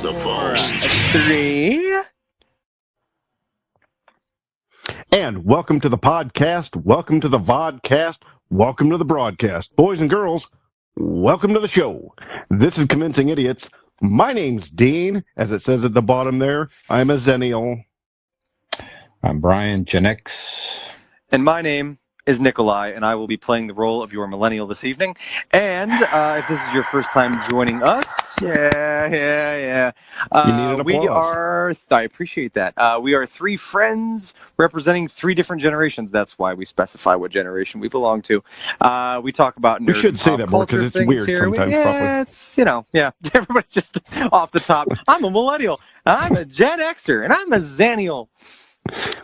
the phone. 3. And welcome to the podcast, welcome to the vodcast, welcome to the broadcast. Boys and girls, welcome to the show. This is Convincing Idiots. My name's Dean, as it says at the bottom there. I'm a Zennial. I'm Brian, Gen X. And my name is Nikolai, and I will be playing the role of your millennial this evening. And if this is your first time joining us, You need an we applause. are, I appreciate that. We are 3 friends representing 3 different generations. That's why we specify what generation we belong to. We talk about nerd We should and say pop that more because culture it's things weird here. sometimes. It's, everybody's just off the top. I'm a millennial, I'm a Gen Xer, and I'm a Zennial.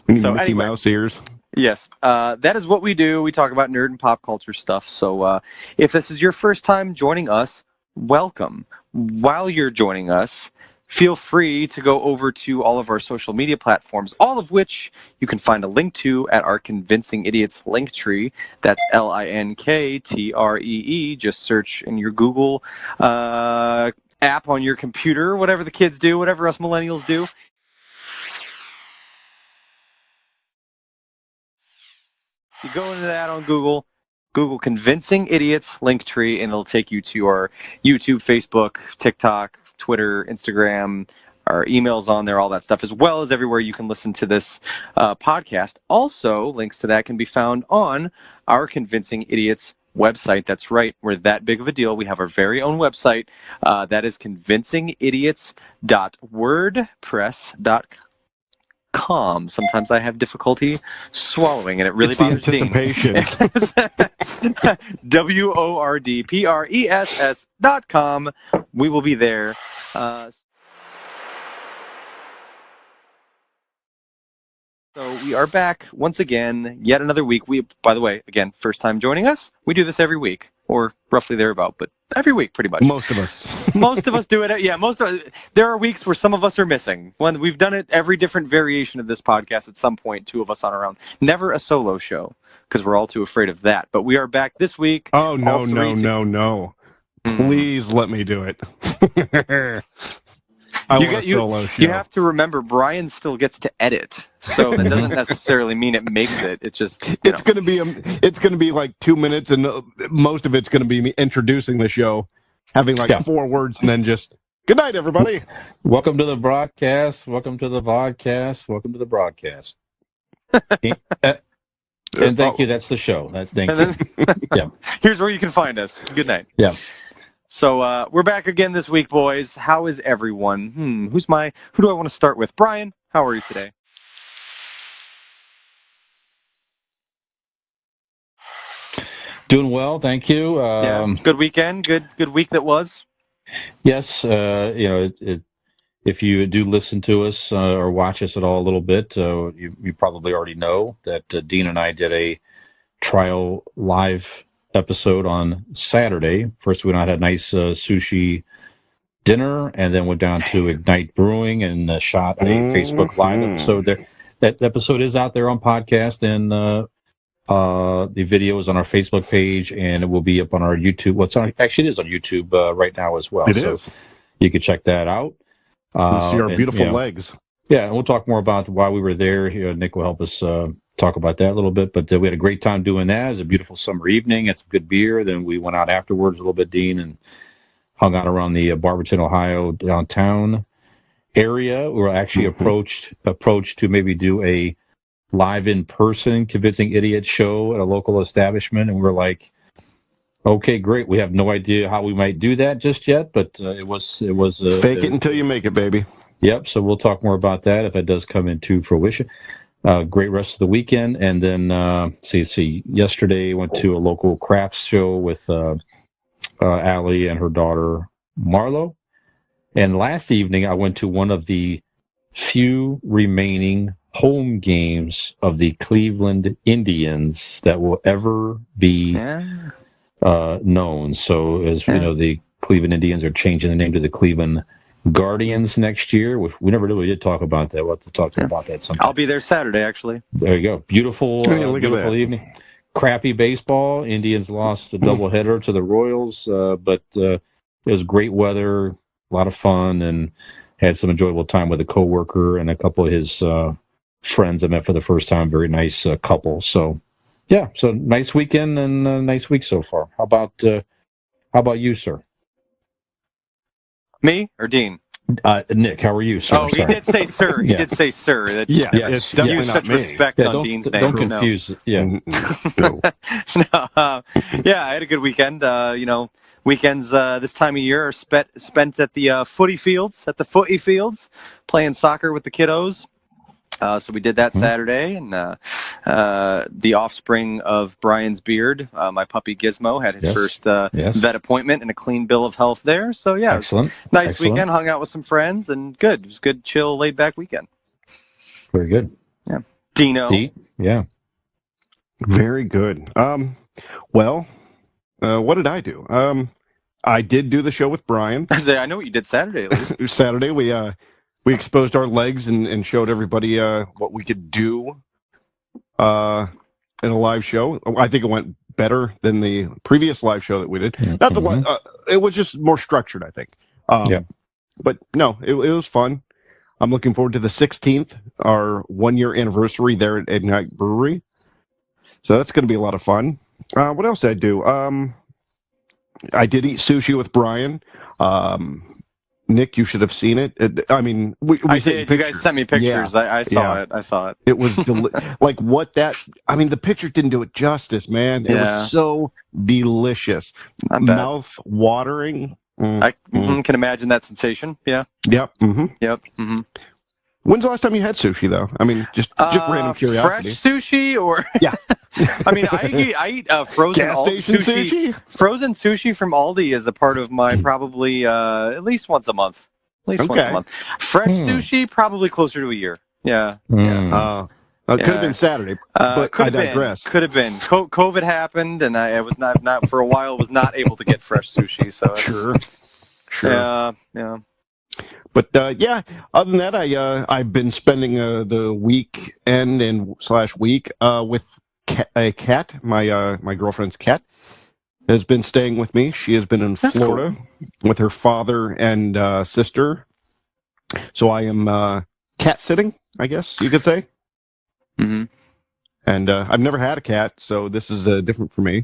We need So Mickey anyway. Mouse ears. Yes, that is what we do. We talk about nerd and pop culture stuff. So if this is your first time joining us, welcome. While you're joining us, feel free to go over to all of our social media platforms, all of which you can find a link to at our Convincing Idiots link tree. That's LINKTREE. Just search in your Google app on your computer, whatever the kids do, whatever us millennials do. You go into that on Google Convincing Idiots Linktree, and it'll take you to our YouTube, Facebook, TikTok, Twitter, Instagram, our emails on there, all that stuff, as well as everywhere you can listen to this podcast. Also, links to that can be found on our Convincing Idiots website. That's right. We're that big of a deal. We have our very own website. That is convincingidiots.wordpress.com. Sometimes I have difficulty swallowing, and it really It's the bothers Dean. anticipation. WORDPRESS.com. We will be there. So we are back once again, yet another week. By the way, again, first time joining us. We do this every week, or roughly thereabout, but every week, pretty much. Most of us. Most of us do it. Yeah, there are weeks where some of us are missing. When we've done it every different variation of this podcast at some point, 2 of us on our own. Never a solo show, because we're all too afraid of that. But we are back this week. Oh, no. Please let me do it. I want a solo show. You have to remember, Brian still gets to edit, so that doesn't necessarily mean it makes it. It's just it's going to be like 2 minutes, and most of it's going to be me introducing the show, having 4 words, and then just good night, everybody. Welcome to the broadcast. Welcome to the vodcast. Welcome to the broadcast. And thank you. That's the show. Thank you. Yeah. Here's where you can find us. Good night. Yeah. So we're back again this week, boys. How is everyone? Who do I want to start with? Brian, how are you today? Doing well, thank you. Good weekend. Good week that was. Yes, if you do listen to us or watch us at all a little bit, you probably already know that Dean and I did a trial live episode on Saturday. First, we had a nice sushi dinner, and then went down to Ignite Brewing and shot a Facebook Live episode there. That episode is out there on podcast, and the video is on our Facebook page, and it will be up on our YouTube. It is on YouTube right now as well. It is. You can check that out. You'll see our beautiful legs. Yeah, and we'll talk more about why we were there. Nick will help us talk about that a little bit. But we had a great time doing that. It was a beautiful summer evening. Had some good beer. Then we went out afterwards a little bit, Dean, and hung out around the Barberton, Ohio downtown area. We were actually approached to maybe do a live in-person Convincing Idiot show at a local establishment, and we were like, okay, great. We have no idea how we might do that just yet, but it was fake it until you make it, baby. Yep. So we'll talk more about that if it does come into fruition. Great rest of the weekend, and then yesterday went to a local crafts show with Allie and her daughter Marlo, and last evening I went to one of the few remaining home games of the Cleveland Indians that will ever be known. So, as you know, the Cleveland Indians are changing the name to the Cleveland Guardians next year. Which we never really did talk about that. We'll have to talk about that sometime. I'll be there Saturday, actually. There you go. Beautiful, beautiful evening. Crappy baseball. Indians lost the doubleheader to the Royals, but it was great weather, a lot of fun, and had some enjoyable time with a coworker and a couple of his friends I met for the first time. Very nice couple. So, yeah, so nice weekend and a nice week so far. How about you, sir? Me or Dean? Nick, how are you, sir? Oh, he did say sir. He did say sir. That, Yeah, Yes, it's definitely use not such me. respect Yeah, on Dean's name. don't confuse. Yeah, No. No, yeah, I had a good weekend. Weekends this time of year are spent at the footy fields, playing soccer with the kiddos. So we did that Saturday, and the offspring of Brian's beard, my puppy Gizmo, had his first vet appointment and a clean bill of health there. So yeah, excellent. Nice weekend. Hung out with some friends, and good. It was a good, chill, laid back weekend. Very good. Yeah, Dino. Yeah. Very good. Well, what did I do? I did do the show with Brian. I know what you did Saturday. At least. Saturday, we exposed our legs and showed everybody what we could do in a live show. I think it went better than the previous live show that we did. Mm-hmm. Not the one. It was just more structured, I think. But no, it was fun. I'm looking forward to the 16th, our 1-year anniversary there at Ignite Brewery. So that's going to be a lot of fun. What else did I do? I did eat sushi with Brian. Nick, you should have seen it. I mean, I did. You guys sent me pictures. Yeah. I saw it. I saw it. It was like what that. I mean, the picture didn't do it justice, man. It was so delicious, mouth watering. I can imagine that sensation. Yeah. Yep. Mm-hmm. Yep. Mm-hmm. When's the last time you had sushi, though? I mean, just random curiosity. Fresh sushi, or yeah. I mean, I eat frozen gas station sushi. Frozen sushi from Aldi is a part of my probably at least once a month. Once a month. Fresh sushi, probably closer to a year. Yeah. It could have been Saturday, but I digress. Could have been. COVID happened, and I was not for a while was not able to get fresh sushi. So Sure. Yeah. But other than that, I've been spending the weekend and /week with a cat. My girlfriend's cat has been staying with me. She has been in Florida with her father and sister. So I am cat sitting, I guess you could say. Mm-hmm. And I've never had a cat, so this is different for me.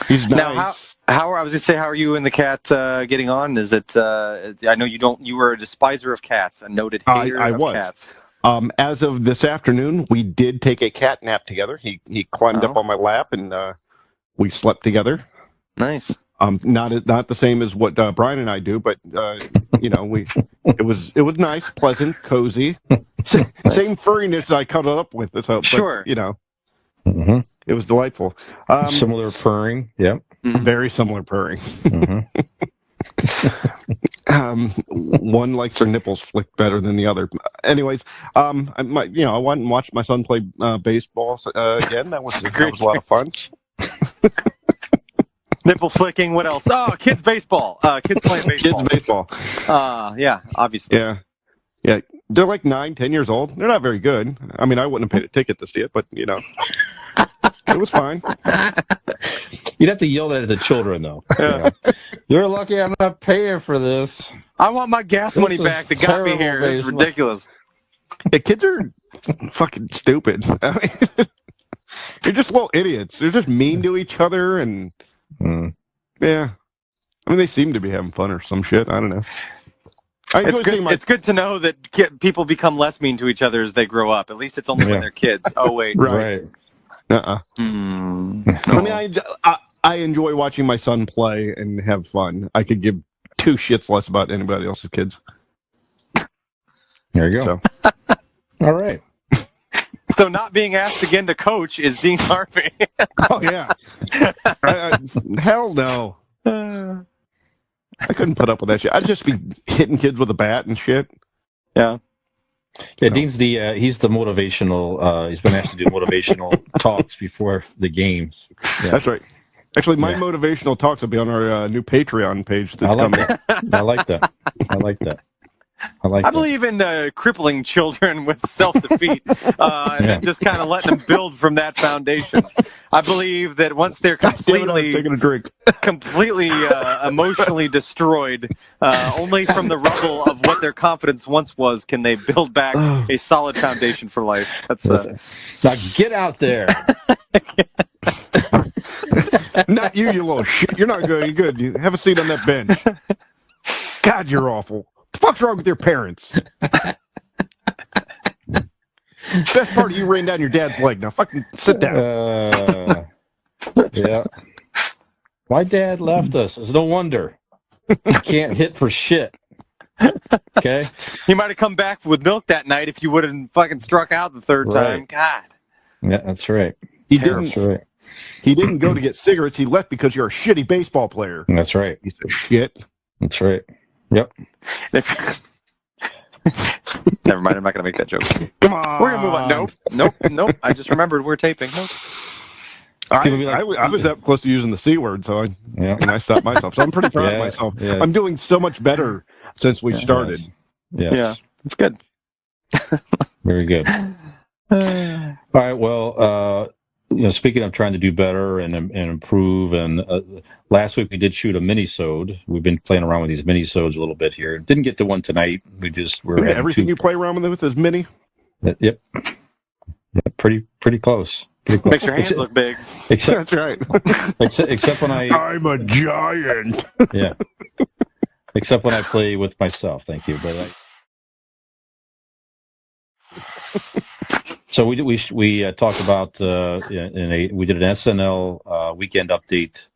He's nice. Now, how I was going to say, how are you and the cat getting on? Is it? I know you were a despiser of cats, a noted hater of cats. As of this afternoon, we did take a cat nap together. He climbed up on my lap, and we slept together. Nice. Not the same as what Brian and I do, but it was nice, pleasant, cozy. Same furriness that I cuddled up with. So, sure. But, it was delightful. Similar purring, yeah. Very similar purring. One likes their nipples flicked better than the other. Anyways, I went and watched my son play baseball again. That was a lot of fun. Nipple flicking. What else? Oh, kids baseball. Kids playing baseball. Kids baseball. Yeah, obviously. Yeah. They're like 9-10 years old. They're not very good. I mean, I wouldn't have paid a ticket to see it, but it was fine. You'd have to yell that at the children, though. Yeah. You're lucky I'm not paying for this. I want my gas money back that got me here. It's ridiculous. Yeah, kids are fucking stupid. I mean, they're just little idiots. They're just mean to each other, and yeah. I mean, they seem to be having fun or some shit. I don't know. It's good to know that people become less mean to each other as they grow up. At least it's only when they're kids. Oh, wait. Right. I mean, I enjoy watching my son play and have fun. I could give two shits less about anybody else's kids. There you go. So. All right. So not being asked again to coach is Dean Harvey. Oh, yeah. Hell no. I couldn't put up with that shit. I'd just be hitting kids with a bat and shit. Yeah. Yeah, Dean's he's the motivational. He's been asked to do motivational talks before the games. Yeah. That's right. Actually, my motivational talks will be on our new Patreon page that's coming. I like that. I believe in crippling children with self-defeat and then just kind of letting them build from that foundation. I believe that once they're God damn it, I was completely taking a drink. emotionally destroyed, only from the rubble of what their confidence once was can they build back a solid foundation for life. That's Now get out there. Not you, you little shit. You're not good. You're good. You have a seat on that bench. God, you're awful. What the fuck's wrong with your parents? Best part of you ran down your dad's leg. Now fucking sit down. Yeah. My dad left us. It's no wonder. He can't hit for shit. Okay? He might have come back with milk that night if you would have fucking struck out the third time. God. Yeah, that's right. He That's right. He didn't go to get cigarettes. He left because you're a shitty baseball player. That's right. Piece of shit. That's right. Yep. Never mind. I'm not going to make that joke. Come on. We're going to move on. Nope. I just remembered we're taping. Nope. I was that close to using the C word, so I stopped myself. So I'm pretty proud of myself. Yeah. I'm doing so much better since we started. Yes. Yeah, it's good. Very good. All right. Well, speaking of trying to do better and improve, and last week we did shoot a mini-sode. We've been playing around with these mini-sodes a little bit here. Didn't get to one tonight. We're everything you play around with is mini. Yep. Pretty close. Makes your hands look big. That's right. Except when I'm a giant. Yeah. Except when I play with myself. Thank you. But so we talked about we did an SNL weekend update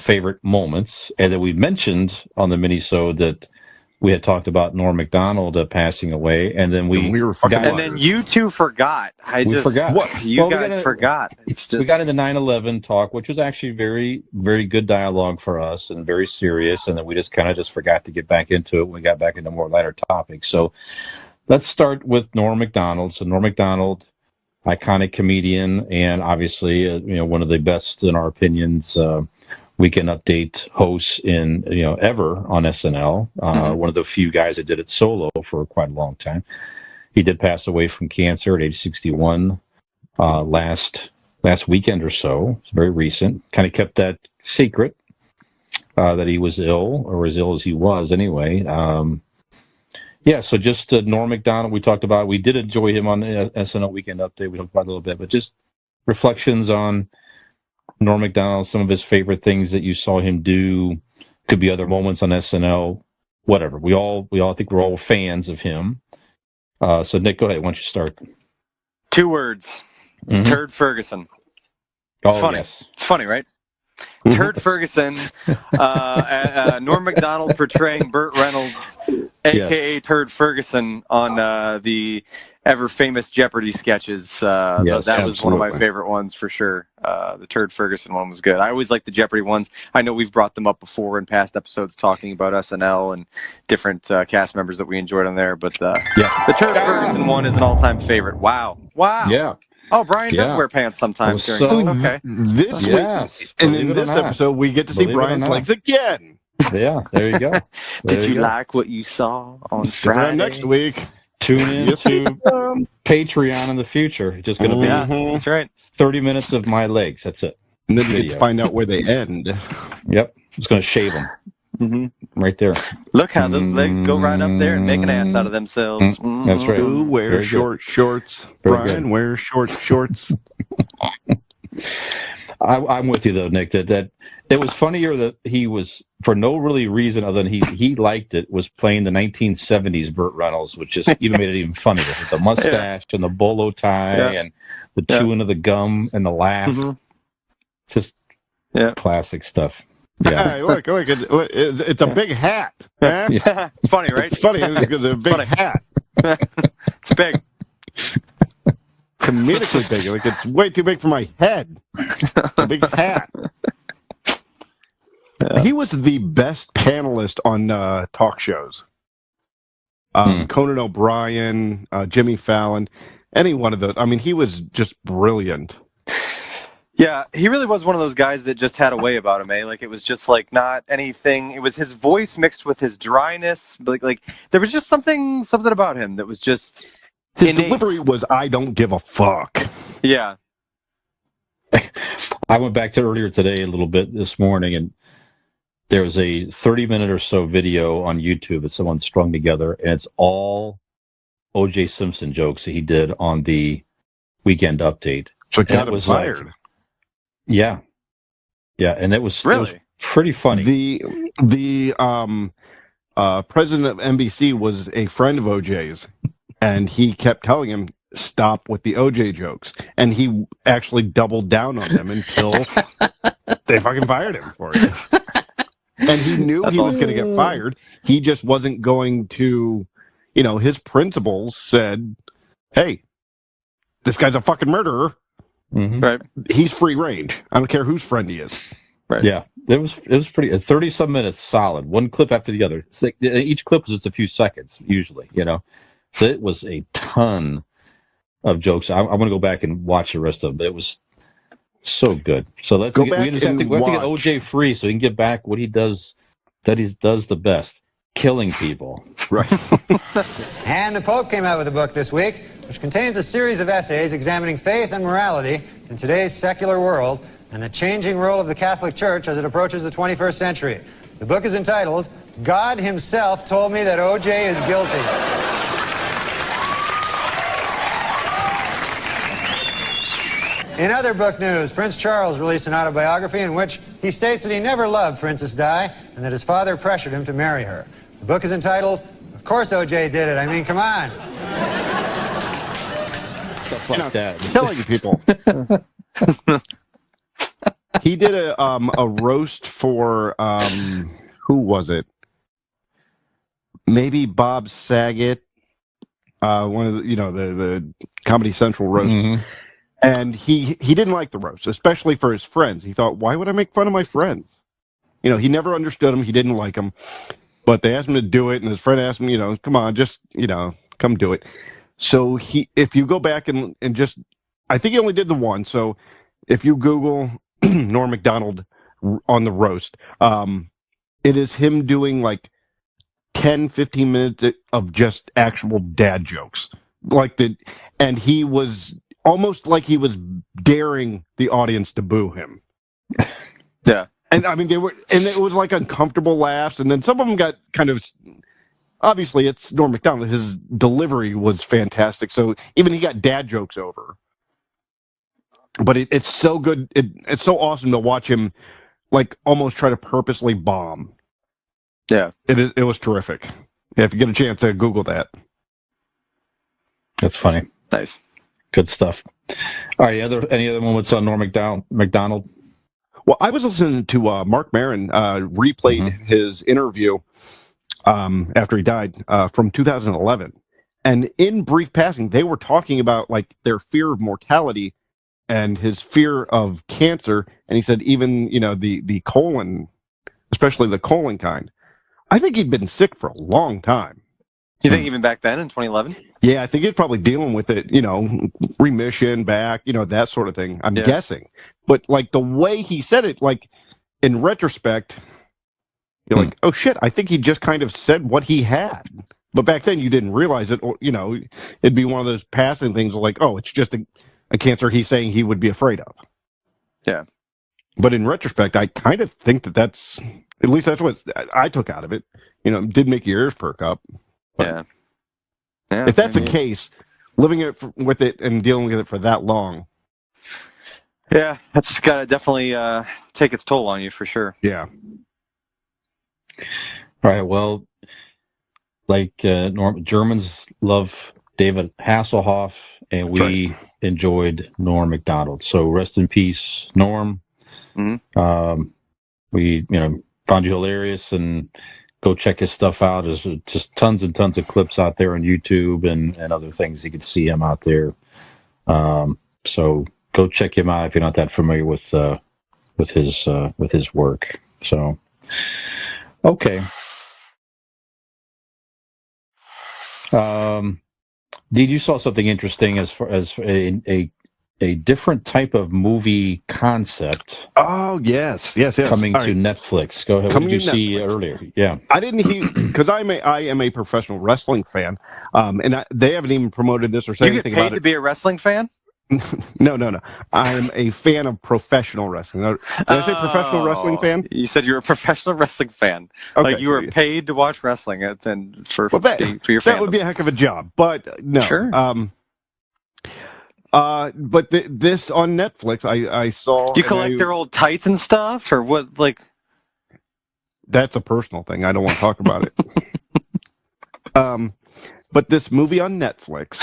favorite moments, and then we mentioned on the minisode that we had talked about Norm MacDonald passing away, and then we were fucking and then you two forgot. We forgot. What you guys forgot. It's just we got into 9/11 talk, which was actually very, very good dialogue for us and very serious, and then we just forgot to get back into it when we got back into more lighter topics. So let's start with Norm MacDonald. So Norm MacDonald, iconic comedian, and obviously one of the best in our opinions. Weekend update hosts in ever on SNL. One of the few guys that did it solo for quite a long time. He did pass away from cancer at age 61 last weekend or so. It's very recent. Kind of kept that secret that he was ill, or as ill as he was anyway. So just Norm MacDonald. We talked about. We did enjoy him on the SNL Weekend Update. We talked about it a little bit, but just reflections on Norm MacDonald, some of his favorite things that you saw him do. Could be other moments on SNL, whatever. We all think we're all fans of him. So Nick, go ahead. Why don't you start? 2 words. Mm-hmm. Turd Ferguson. It's funny. Yes. It's funny, right? Turd Ferguson, Norm MacDonald portraying Burt Reynolds, a.k.a. Turd Ferguson, on the ever-famous Jeopardy sketches. That was absolutely one of my favorite ones for sure. The Turd Ferguson one was good. I always like the Jeopardy ones. I know we've brought them up before in past episodes talking about SNL and different cast members that we enjoyed on there, but the Turd Ferguson one is an all-time favorite. Wow. Yeah. Oh, Brian does wear pants sometimes during this. Okay. This week, and in this episode, we get to see Brian's legs again. Yeah, there you go. Did you like what you saw on Friday? Next week. Tune in to Patreon in the future. It's just going to be that's right. 30 minutes of my legs. That's it. And then you get to find out where they end. Yep. I'm just going to shave them. Right there. Look how those legs go right up there and make an ass out of themselves. That's right. Who wears short shorts? Brian wears short shorts. I'm with you though, Nick. That it was funnier that he was, for no really reason other than he liked it, was playing the 1970s Burt Reynolds, which just even made it even funnier with the mustache and the bolo tie and the chewing of the gum and the laugh. Just classic stuff. Yeah. Hey, look! It's a big hat. Huh? Yeah. It's funny, right? It's funny. It's a big hat. It's big. Comedically big. Like, it's way too big for my head. It's a big hat. He was the best panelist on talk shows. Conan O'Brien, Jimmy Fallon, any one of those. I mean, he was just brilliant. Yeah, he really was one of those guys that just had a way about him, eh? Like, it was just, like, not anything. It was his voice mixed with his dryness. Like there was just something about him that was just His innate. delivery was, I don't give a fuck. Yeah. I went back to earlier today a little bit this morning, and there was a 30-minute or so video on YouTube that someone strung together, and it's all O.J. Simpson jokes that he did on the Weekend Update. So it got him fired. Yeah, and it was pretty funny. The president of NBC was a friend of OJ's, and he kept telling him, stop with the OJ jokes, and he actually doubled down on them until they fucking fired him for it. And he knew he was going to get fired. He just wasn't going to, his principals said, hey, this guy's a fucking murderer. Mm-hmm. Right. He's free range. I don't care whose friend he is. Right. Yeah, it was pretty. 30-some minutes solid, one clip after the other. Each clip was just a few seconds, usually. So it was a ton of jokes. I'm going to go back and watch the rest of them. But it was so good. So we just have to get OJ free so he can get back what he does. That he does the best: killing people. Right. And the Pope came out with a book this week, which contains a series of essays examining faith and morality in today's secular world and the changing role of the Catholic Church as it approaches the 21st century. The book is entitled, God Himself Told Me That O.J. is Guilty. In other book news, Prince Charles released an autobiography in which he states that he never loved Princess Di and that his father pressured him to marry her. The book is entitled, Of Course O.J. Did It. I mean, come on. Stuff like that. Killing people. He did a roast for who was it? Maybe Bob Saget, one of the the Comedy Central roast, and he didn't like the roast, especially for his friends. He thought, why would I make fun of my friends? He never understood them. He didn't like them, but they asked him to do it, and his friend asked him, come on, just come do it. So if you go back and just, I think he only did the one. So if you Google Norm MacDonald on the roast, it is him doing like 10-15 minutes of just actual dad jokes, and he was almost like he was daring the audience to boo him. Yeah. And I mean, it was like uncomfortable laughs, and then some of them got kind of, obviously it's Norm MacDonald, his delivery was fantastic, so even he got dad jokes over. But it's so good, it's so awesome to watch him like almost try to purposely bomb. Yeah. It was terrific. Yeah, if you get a chance to Google that. That's funny. Nice. Good stuff. All right, any other moments on Norm MacDonald? Well, I was listening to Mark Maron replayed his interview after he died from 2011. And in brief passing, they were talking about like their fear of mortality and his fear of cancer. And he said even, the colon, especially the colon kind. I think he'd been sick for a long time. You think even back then in 2011? Yeah, I think he's probably dealing with it, remission back, that sort of thing. I'm guessing. But like the way he said it, like in retrospect, you're like, oh shit, I think he just kind of said what he had. But back then you didn't realize it, or, it'd be one of those passing things like, oh, it's just a cancer he's saying he would be afraid of. Yeah. But in retrospect, I kind of think that's, at least that's what I took out of it. It did make your ears perk up. But yeah. If that's the case, living with it and dealing with it for that long. Yeah, that's got to definitely take its toll on you for sure. Yeah. All right, well, like Germans love David Hasselhoff, and we enjoyed Norm MacDonald. So rest in peace, Norm. Mm-hmm. We found you hilarious, and go check his stuff out. There's just tons and tons of clips out there on YouTube and other things. You can see him out there. So go check him out if you're not that familiar with his work. So, okay. Did you saw something interesting as far as a different type of movie concept? Oh, yes. Coming to Netflix. Go ahead. What did you see earlier? Yeah. I didn't hear, because I am a professional wrestling fan, and they haven't even promoted this or said anything about it. You get paid to be a wrestling fan? No. I'm a fan of professional wrestling. Did I say professional wrestling fan? You said you're a professional wrestling fan. Okay. Like you were paid to watch wrestling and for your fandom. That would be a heck of a job, but no. Sure. But this on Netflix, I saw. You collect their old tights and stuff, or what? Like, that's a personal thing. I don't want to talk about it. But this movie on Netflix,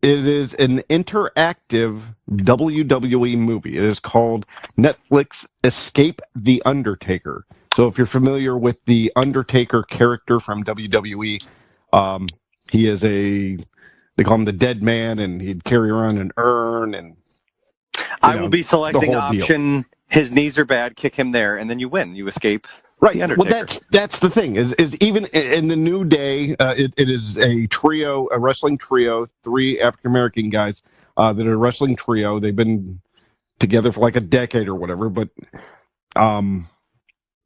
it is an interactive WWE movie. It is called Netflix Escape the Undertaker. So if you're familiar with the Undertaker character from WWE, he is they call him the Dead Man, and he'd carry around an urn. And I will be selecting option. His knees are bad. Kick him there, and then you win. You escape. Right. The Undertaker. Well, that's the thing. Is even in the New Day, it is a wrestling trio, 3 African American guys that are a wrestling trio. They've been together for like a decade or whatever. But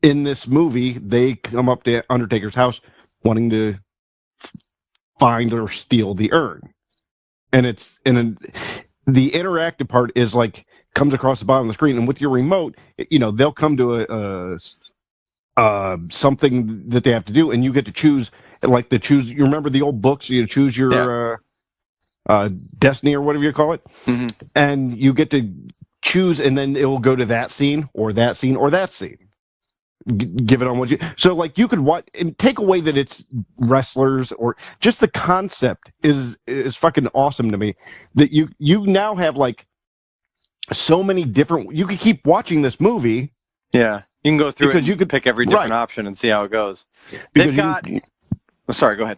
in this movie, they come up to Undertaker's house wanting to find or steal the urn, and the interactive part is like comes across the bottom of the screen, and with your remote, they'll come to something that they have to do, and you get to choose. You remember the old books? You choose your destiny or whatever you call it, and you get to choose, and then it will go to that scene or that scene or that scene. Give it on what you. So like you could watch and take away that it's wrestlers or just the concept is fucking awesome to me. That you now have like so many different. You could keep watching this movie. Yeah. You can go through it and you could pick every different option and see how it goes. They've got... sorry, go ahead.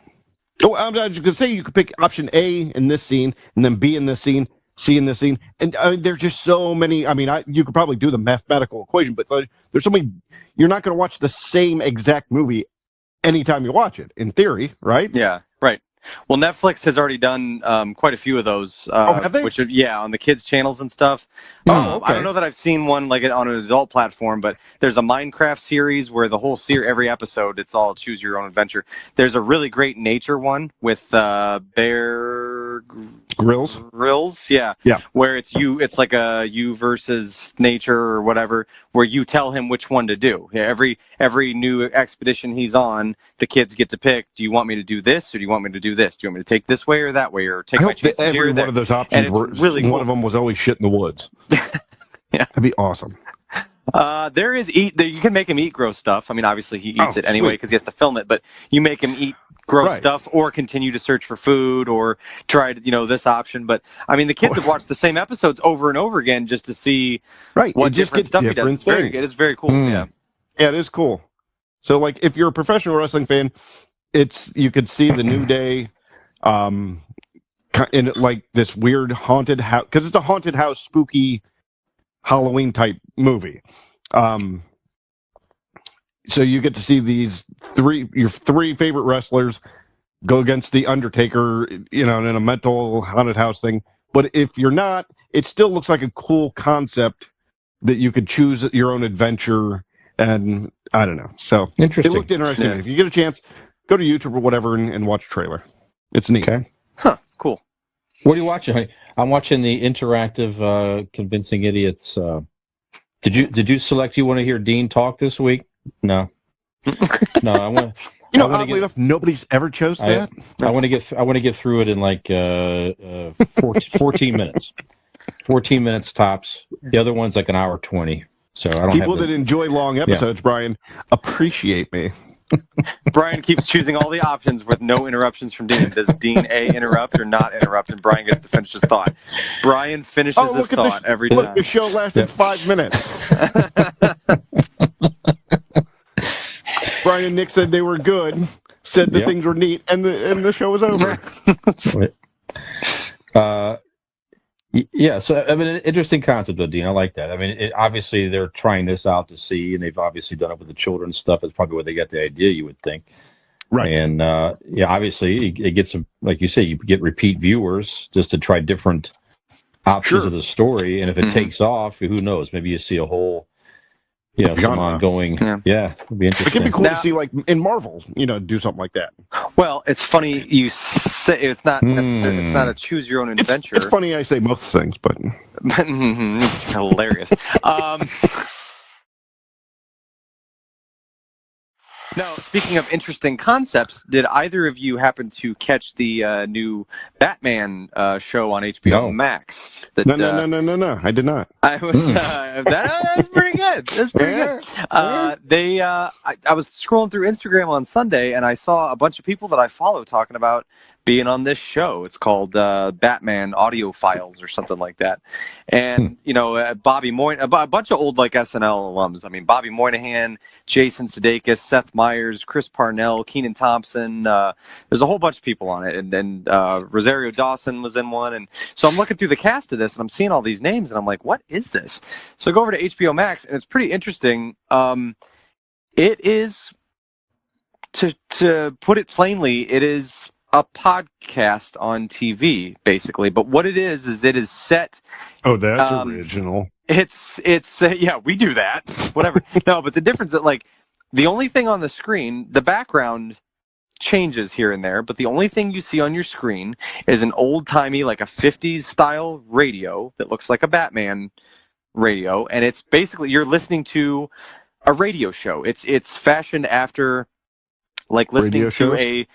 Oh, I'm just going to say you could pick option A in this scene, and then B in this scene, C in this scene. And there's just so many... I mean, you could probably do the mathematical equation, but there's so many... You're not going to watch the same exact movie anytime you watch it, in theory, right? Yeah, right. Well, Netflix has already done quite a few of those. Have they? Which are, on the kids' channels and stuff. Okay. I don't know that I've seen one like on an adult platform, but there's a Minecraft series where the whole every episode, it's all choose your own adventure. There's a really great nature one with Bear Grylls, yeah, where it's like a you versus nature or whatever, where you tell him which one to do. Yeah, every new expedition he's on, the kids get to pick. Do you want me to do this, or do you want me to do this? Do you want me to take this way or that way, or take my chances here? Every one of those options were really cool. One of them was always shit in the woods. Yeah, that'd be awesome. There is you can make him eat gross stuff. I mean, obviously he eats it anyway because he has to film it. But you make him eat gross stuff, or continue to search for food, or try this option. But I mean, the kids have watched the same episodes over and over again just to see what different stuff he does. It's very cool. Yeah, it is cool. So, like, if you're a professional wrestling fan, you could see the New Day, in like this weird haunted house, because it's a haunted house, spooky Halloween type movie. So you get to see your 3 favorite wrestlers go against the Undertaker, in a mental haunted house thing. But if you're not, it still looks like a cool concept that you could choose your own adventure. And I don't know. So interesting. It looked interesting. Yeah. If you get a chance, go to YouTube or whatever and watch a trailer. It's neat. Okay. Huh. Cool. What are you watching? I'm watching the interactive Convincing Idiots. Did you select? You want to hear Dean talk this week? No. No. I want. Oddly enough, nobody's ever chose that. I want to get through it in like 14 minutes. 14 minutes tops. The other one's like an hour 20. So I don't. People that enjoy long episodes, Brian, appreciate me. Brian keeps choosing all the options with no interruptions from Dean. Does Dean A interrupt or not interrupt? And Brian gets to finish his thought. Brian finishes his thought every time. Look, the show lasted 5 minutes. Brian and Nick said they were good, said the things were neat, and the show was over. Yeah, so I mean, an interesting concept, though, Dean. I like that. I mean, obviously they're trying this out to see, and they've obviously done it with the children's stuff. It's probably where they got the idea, you would think. Right. And obviously it gets some, like you say, you get repeat viewers just to try different options of the story. And if it takes off, who knows? Maybe you see a whole some Genre. ongoing. Yeah, it'd be It interesting. could be cool Now- to see, like in Marvel, do something like that. Well, it's funny you say it's not necessarily. It's not a choose your own adventure. It's funny I say most things, but It's hilarious. No, speaking of interesting concepts, did either of you happen to catch the new Batman show on HBO No. Max? No, I did not. I was that was pretty good. That's pretty good. I was scrolling through Instagram on Sunday and I saw a bunch of people that I follow talking about being on this show. It's called Batman Audio Files or something like that. And Bobby Moynihan, a bunch of old like SNL alums. I mean, Bobby Moynihan, Jason Sudeikis, Seth Meyers, Chris Parnell, Kenan Thompson. There's a whole bunch of people on it, and then Rosario Dawson was in one. And so I'm looking through the cast of this, and I'm seeing all these names, and I'm like, what is this? So I go over to HBO Max, and it's pretty interesting. It is, to put it plainly, it is a podcast on TV, basically. But what it is it is set. Oh, that's original. It's yeah, we do that. Whatever. No, but the difference is like the only thing on the screen, the background changes here and there, but the only thing you see on your screen is an old-timey, like a 50s style radio that looks like a Batman radio, and it's basically you're listening to a radio show. It's fashioned after like listening to a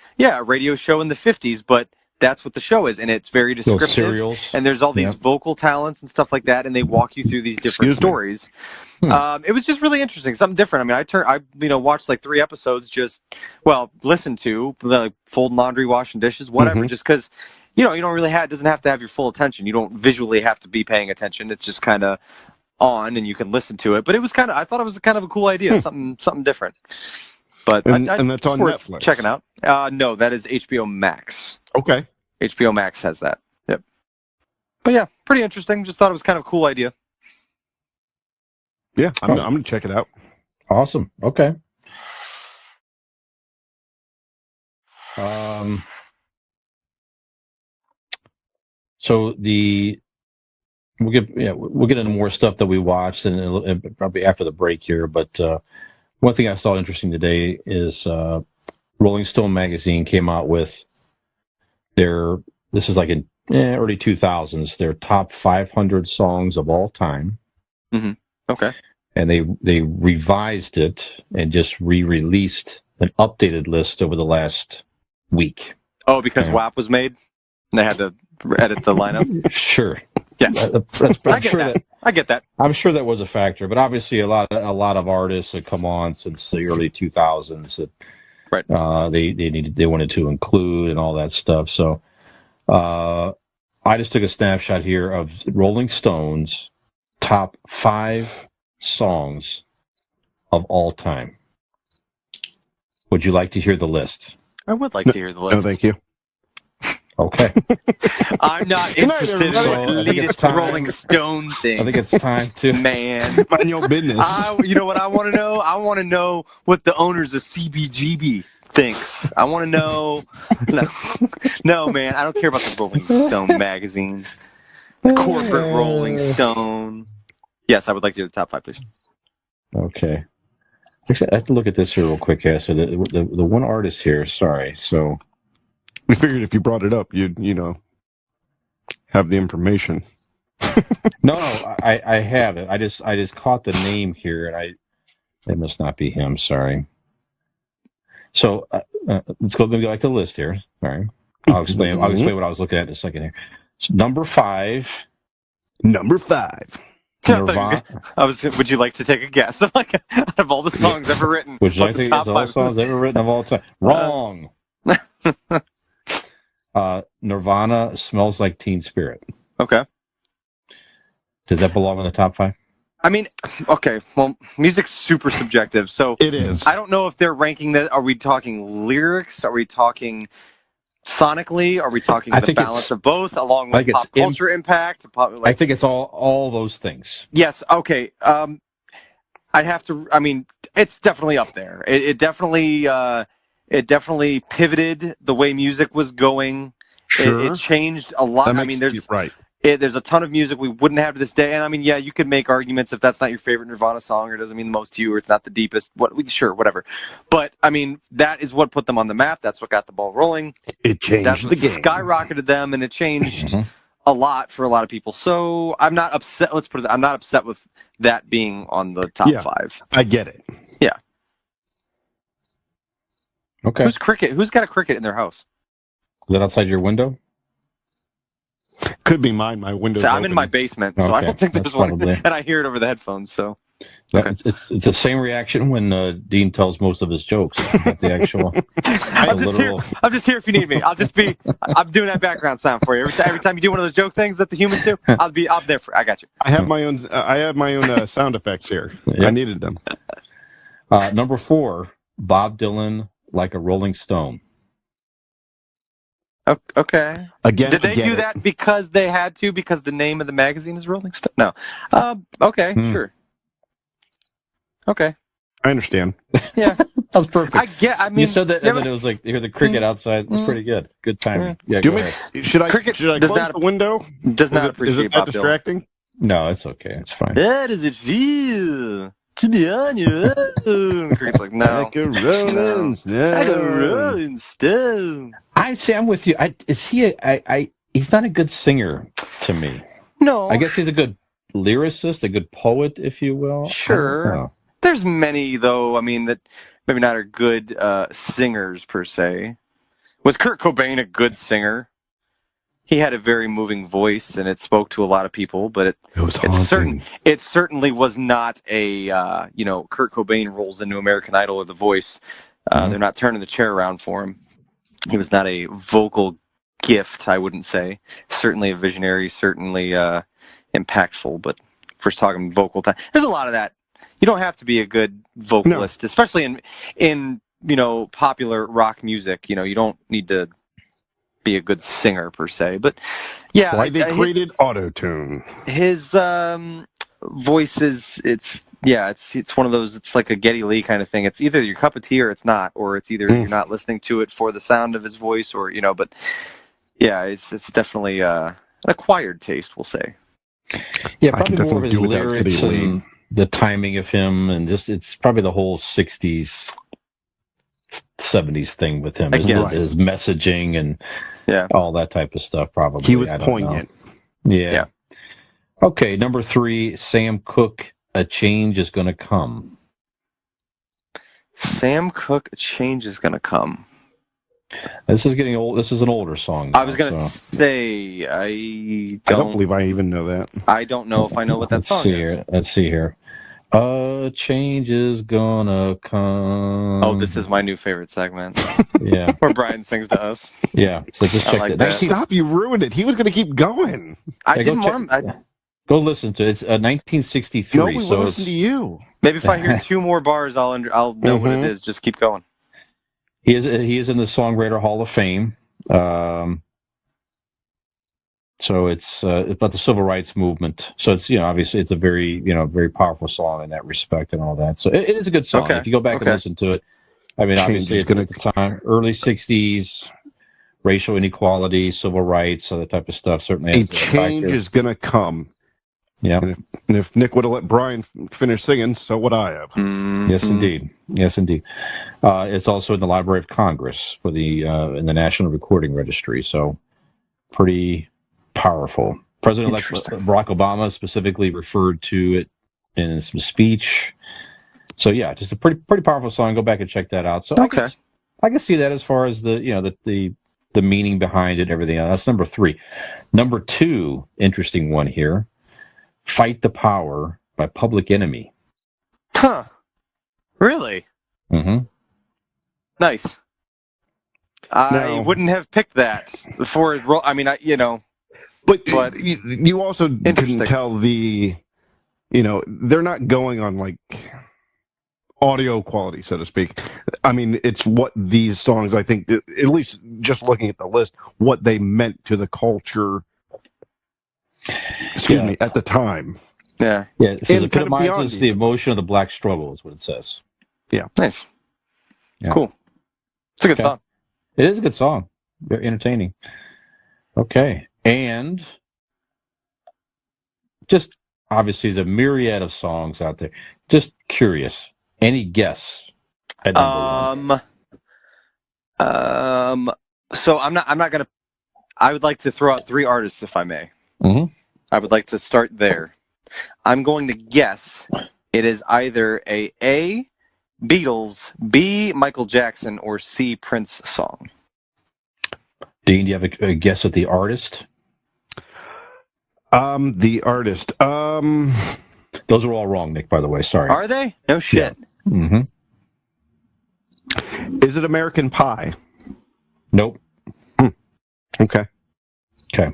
radio show in the 50s, but that's what the show is, and it's very descriptive. Serials. And there's all these vocal talents and stuff like that, and they walk you through these different stories. It was just really interesting, something different. I mean, I watched like 3 episodes, listened to, like folding laundry, washing dishes, whatever, just because, you don't really it doesn't have to have your full attention. You don't visually have to be paying attention. It's just kind of on, and you can listen to it. But it was I thought it was kind of a cool idea, something different. But and that's on worth Netflix. checking out. No, that is HBO Max. Okay. HBO Max has that. Yep. But yeah, pretty interesting. Just thought it was kind of a cool idea. Yeah, I'm going to check it out. Awesome. Okay. So we'll get into more stuff that we watched and probably after the break here. But one thing I saw interesting today is Rolling Stone magazine came out with this is like in early 2000s, their top 500 songs of all time. Mm-hmm. Okay. And they revised it and just re-released an updated list over the last week. Oh, because WAP was made? And they had to edit the lineup? Sure. Yeah. I get that. I'm sure that was a factor, but obviously a lot of artists have come on since the early 2000s that right. They wanted to include and all that stuff. So I just took a snapshot here of Rolling Stone's top 5 songs of all time. Would you like to hear the list? I would like to hear the list. No, thank you. Okay. I'm not interested in the latest Rolling Stone thing. I think it's time to. Man. Mind your business. You know what I want to know? I want to know what the owners of CBGB thinks. I want to know. No, man. I don't care about the Rolling Stone magazine. The corporate Rolling Stone. Yes, I would like to do the top 5, please. Okay. Actually, I have to look at this here real quick, here. So the one artist here, sorry. So we figured if you brought it up, you'd, have the information. No, I have it. I just caught the name here, and it must not be him. Sorry. So let's go back to the list here. All right. I'll explain what I was looking at in a second here. So, number 5. Would you like to take a guess? Like, out of all the songs ever written, would you like to guess all the songs ever written of all time? Wrong. Nirvana, Smells Like Teen Spirit. Okay. Does that belong in the top 5? I mean, okay. Well, music's super subjective, so it is. I don't know if they're ranking that. Are we talking lyrics? Are we talking sonically? Are we talking the balance of both, along with pop culture impact? I think it's all those things. Yes. Okay. I'd have to. I mean, it's definitely up there. It definitely pivoted the way music was going. Sure. It changed a lot. I mean, there's right. there's a ton of music we wouldn't have to this day. And I mean, yeah, you could make arguments if that's not your favorite Nirvana song or doesn't mean the most to you or it's not the deepest. Sure, whatever. But I mean, that is what put them on the map. That's what got the ball rolling. It changed That's what the game. skyrocketed them, and it changed a lot for a lot of people. So I'm not upset. Let's put it. I'm not upset with that being on the top 5. I get it. Yeah. Okay. Who's got a cricket in their house? Is that outside your window? Could be mine. My window's I'm open. in my basement, so I don't think there's one. Probably. And I hear it over the headphones. So It's the same reaction when Dean tells most of his jokes. The actual. I'm just here if you need me. I'm doing that background sound for you. Every time you do one of those joke things that the humans do, I'll be there for. I got you. I have my own. Sound effects here. Yep. I needed them. Number 4, Bob Dylan, Like a Rolling Stone. Okay. Again, did they do that because they had to? Because the name of the magazine is Rolling Stone? No. Okay. Sure. Okay. I understand. Yeah. That was perfect. I mean, you said that, and then it was like you hear the cricket outside. It was pretty good. Good timing. Yeah. Go ahead. Should I Cricket close does the window? Does not appreciate Is it Bob that distracting? No, it's okay. It's fine. How does it feel to be on your own? The cricket's like, no. Like a rolling stone. Like a Rolling Stone. I'm with you. He's not a good singer to me. No. I guess he's a good lyricist, a good poet, if you will. Sure. There's many, though, I mean, that maybe not are good singers, per se. Was Kurt Cobain a good singer? He had a very moving voice, and it spoke to a lot of people, but it certainly was not a, Kurt Cobain rolls into American Idol or The Voice. They're not turning the chair around for him. He was not a vocal gift, I wouldn't say. Certainly a visionary, certainly impactful, but first talking vocal time. There's a lot of that. You don't have to be a good vocalist, especially in popular rock music. You don't need to be a good singer per se. But yeah, why they created auto-tune. His voice is it's one of those. It's like a Geddy Lee kind of thing. It's either your cup of tea or it's not, or it's either you're not listening to it for the sound of his voice, or But yeah, it's definitely an acquired taste, we'll say. Yeah, probably more of his lyrics and the timing of him, and just it's probably the whole 60s, 70s thing with him. His messaging and all that type of stuff, probably. He was poignant. Yeah. Okay, number 3, Sam Cooke, A Change Is Gonna Come. Sam Cooke, A Change Is Gonna Come. This is getting old. This is an older song now, I was going to say, I don't believe I even know that. I don't know if I know what that song is. Let's see here. A change is gonna come. Oh, this is my new favorite segment. Yeah. Where Brian sings to us. Yeah. So just check like it. that. Stop, you ruined it. He was going to keep going. I didn't want him. Go listen to it. It's 1963. No, we will listen to you. Maybe if I hear 2 more bars, I'll know what it is. Just keep going. He is in the Songwriter Hall of Fame. So it's about the civil rights movement. So it's obviously it's a very very powerful song in that respect and all that. So it is a good song. Okay. If you go back and listen to it, I mean, obviously at the time, early 60s, racial inequality, civil rights, all that type of stuff. Certainly, a change is going to come. Yeah. And if Nick would have let Brian finish singing, so would I have. Mm-hmm. Yes, indeed. Yes, indeed. It's also in the Library of Congress for in the National Recording Registry. So pretty powerful. President-elect Barack Obama specifically referred to it in some speech. So yeah, just a pretty powerful song. Go back and check that out. So okay. I can see that as far as the the meaning behind it, everything else. That's number 3. Number 2, interesting one here. Fight the Power by Public Enemy. Huh. Really? Mm-hmm. Nice. I wouldn't have picked that before. I mean, But you also can tell they're not going on like audio quality, so to speak. I mean, it's what these songs, I think, at least just looking at the list, what they meant to the culture. Excuse me, at the time. Yeah. Yeah. It says epitomizes the emotion of the black struggle, is what it says. Yeah. Nice. Yeah. Cool. It's a good song. It is a good song. Very entertaining. Okay. And just obviously there's a myriad of songs out there. Just curious. Any guess at number one? So I'm not gonna. I would like to throw out 3 artists, if I may. Mm-hmm. I would like to start there. I'm going to guess it is either A, Beatles, B, Michael Jackson, or C, Prince song. Dean, do you have a guess at the artist? The artist. Those are all wrong, Nick, by the way. Sorry. Are they? No shit. Yeah. Mm-hmm. Is it American Pie? Nope. Okay. Yeah,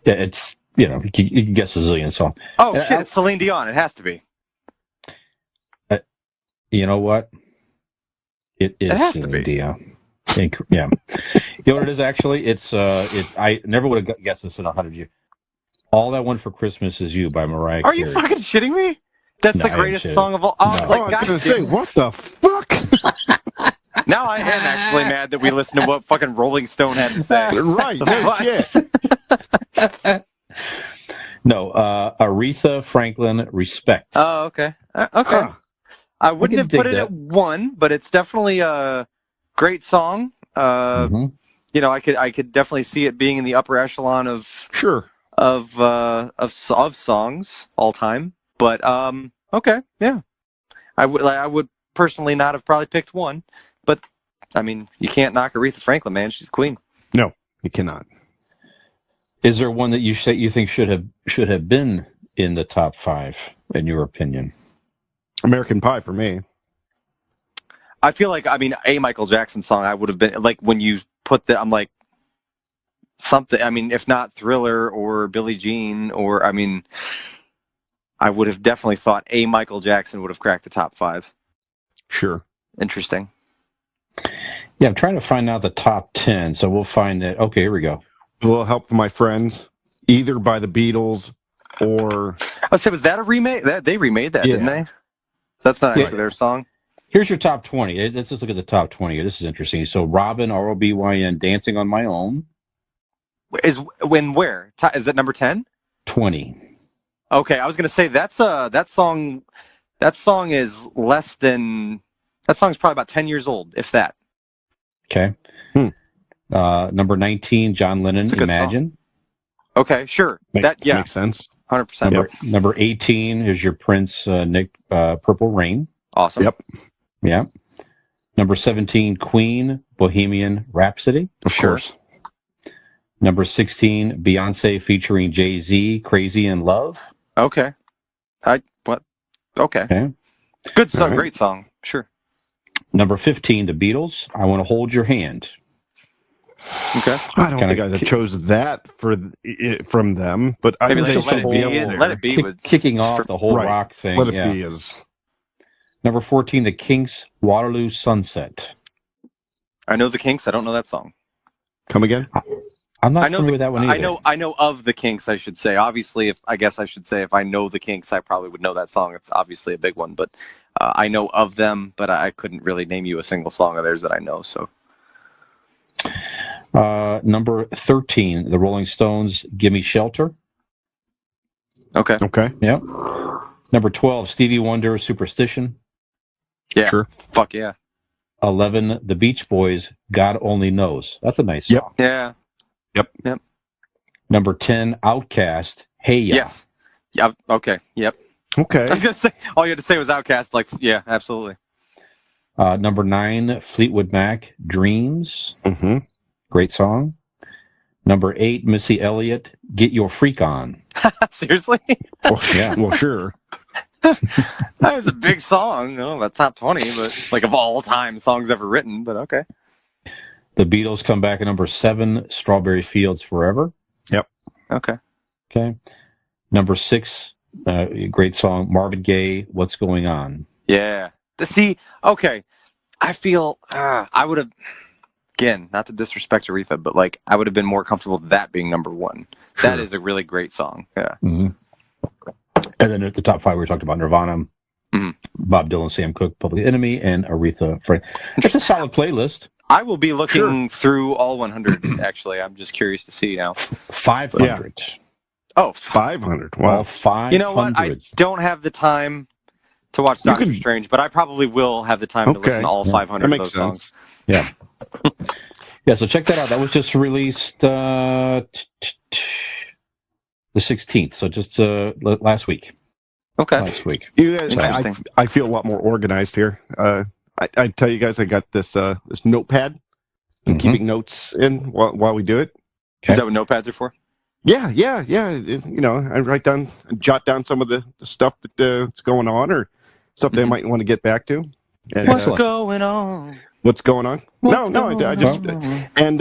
it's, you can guess a zillion songs. Oh, shit, it's Celine Dion. It has to be. You know what? It is Celine Dion. Yeah. You know what it is, actually? It's I never would have guessed this in 100 years. All I Want for Christmas Is You by Mariah Carey. Are you fucking shitting me? That's the greatest song of all. I was like, I was going to say, what the fuck? Now I am actually mad that we listened to what fucking Rolling Stone had to say. Right, no shit. No, Aretha Franklin, Respect. Oh, okay. Okay. I wouldn't have put it at 1, but it's definitely a great song. I could definitely see it being in the upper echelon of songs all time. But okay, yeah. I would personally not have probably picked 1, but I mean, you can't knock Aretha Franklin, man. She's queen. No, you cannot. Is there one that you think should have been in the top 5 in your opinion? American Pie for me. I feel like, a Michael Jackson song, I would have been like, when you put I'm like something. I mean, if not Thriller or Billie Jean, or I would have definitely thought a Michael Jackson would have cracked the top 5. Sure. Interesting. Yeah, I'm trying to find out the top 10, so we'll find it. Okay, here we go. A little help from my friends, either by the Beatles or... I said, was that a remake? They remade that, didn't they? That's not actually their song. Here's your top 20. Let's just look at the top 20 here. This is interesting. So Robin, R-O-B-Y-N, Dancing on My Own. Where? Is that number 10? 20. Okay, I was going to say, that song is less than... That song's probably about 10 years old, if that. Okay. Number 19, John Lennon, Imagine. Song. Okay, sure. Makes sense. 100%. Number 18 is your Prince, Nick, Purple Rain. Awesome. Yep. Yeah. Number 17, Queen, Bohemian Rhapsody. Of course. Number 16, Beyonce featuring Jay-Z, Crazy in Love. Okay. Okay. Good song. Right. Great song. Sure. Number 15, The Beatles, I Want to Hold Your Hand. Okay. I don't think I chose that from them, but I think Let It Be kicking off the whole rock thing. Let It Be is. Number 14, The Kinks, Waterloo Sunset. I know the Kinks. I don't know that song. Come again? I'm not familiar with that one either. I know of the Kinks, I should say. Obviously, if I know the Kinks, I probably would know that song. It's obviously a big one, but I know of them, but I couldn't really name you a single song of theirs that I know. So, number 13, The Rolling Stones, Gimme Shelter. Okay. Yeah. Number 12, Stevie Wonder, Superstition. Yeah. Sure. Fuck yeah. 11, The Beach Boys, God Only Knows. That's a nice song. Yeah. Yep. Number 10, Outcast, Hey Ya. Yes. Yeah. Okay. Yep. Okay. I was gonna say all you had to say was Outcast. Like, yeah, absolutely. Number 9, Fleetwood Mac, Dreams. Mm-hmm. Great song. Number 8, Missy Elliott, Get Your Freak On. Seriously? Well, yeah. Well, sure. That was a big song. I don't know about top 20, but like of all time songs ever written. But okay. The Beatles come back at number 7, Strawberry Fields Forever. Yep. Okay. Number 6, great song, Marvin Gaye, What's Going On. Yeah. See, okay. I feel I would have, again, not to disrespect Aretha, but like I would have been more comfortable with that being number 1. Sure. That is a really great song. Yeah. Mm-hmm. And then at the top 5, we talked about Nirvana, Bob Dylan, Sam Cooke, Public Enemy, and Aretha Franklin. It's a solid playlist. I will be looking through all 100, actually. I'm just curious to see now. 500. Yeah. Oh, 500. All Wow. 500. you know what? I don't have the time to watch You Doctor could- Strange, but I probably will have the time to listen to all Yeah, 500 that of makes those sense. songs. Yeah. Yeah, so check that out. That was just released the 16th, so just last week. Okay. Last week. You guys, Interesting. I feel a lot more organized here. I tell you guys, I got this this notepad and Mhm. keeping notes in while we do it. Is that what notepads are for? Yeah. You know, I jot down some of the stuff that's going on or stuff they might want to get back to. And, What's going on? what's going on? What's I just going on? and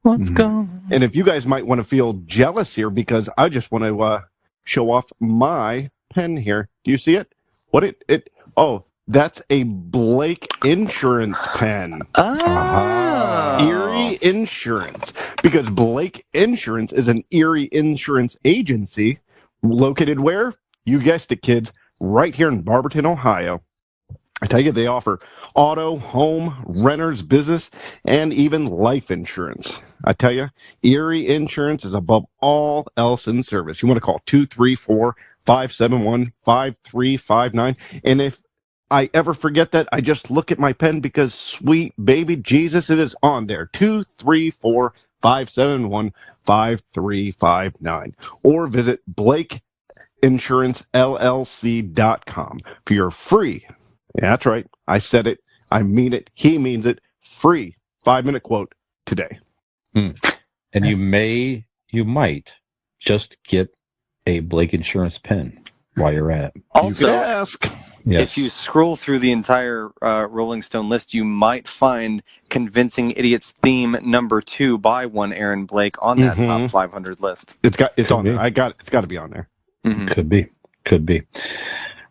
What's going on? and if you guys might want to feel jealous here because I just want to show off my pen here. Do you see it? What it? Oh, that's a Blake Insurance pen. Oh. Erie Insurance, because Blake Insurance is an Erie insurance agency located where? You guessed it, kids, right here in Barberton, Ohio. I tell you, they offer auto, home, renters, business, and even life insurance. I tell you, Erie Insurance is above all else in service. You want to call 234-571-5359. And if I ever forget that, I just look at my pen because sweet baby Jesus, it is on there. 234-571-5359. Or visit BlakeInsuranceLLC.com for your free. Yeah, that's right. I said it. I mean it. He means it. Free 5-minute quote today. And you might just get a Blake Insurance pen while you're at it. Also, you could ask. Yes. if you scroll through the entire Rolling Stone list, you might find "Convincing Idiots" theme number 2 by one Aaron Blake on that top 500 list. It's Could on be. there. It's got to be on there. Could be.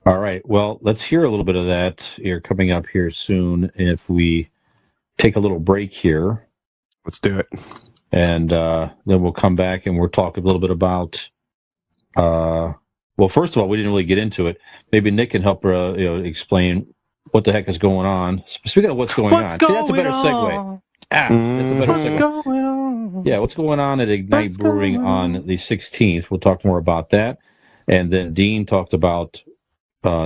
All right. Well, let's hear a little bit of that here coming up here soon. If we take a little break here, Let's do it. and then we'll come back and we'll talk a little bit about. Well, first of all, we didn't really get into it. Maybe Nick can help explain what the heck is going on. Speaking of what's going on, see, that's a better segue. That's a better segue. Going on? Yeah, what's going on at Ignite Brewing on the 16th? We'll talk more about that. And then Dean talked about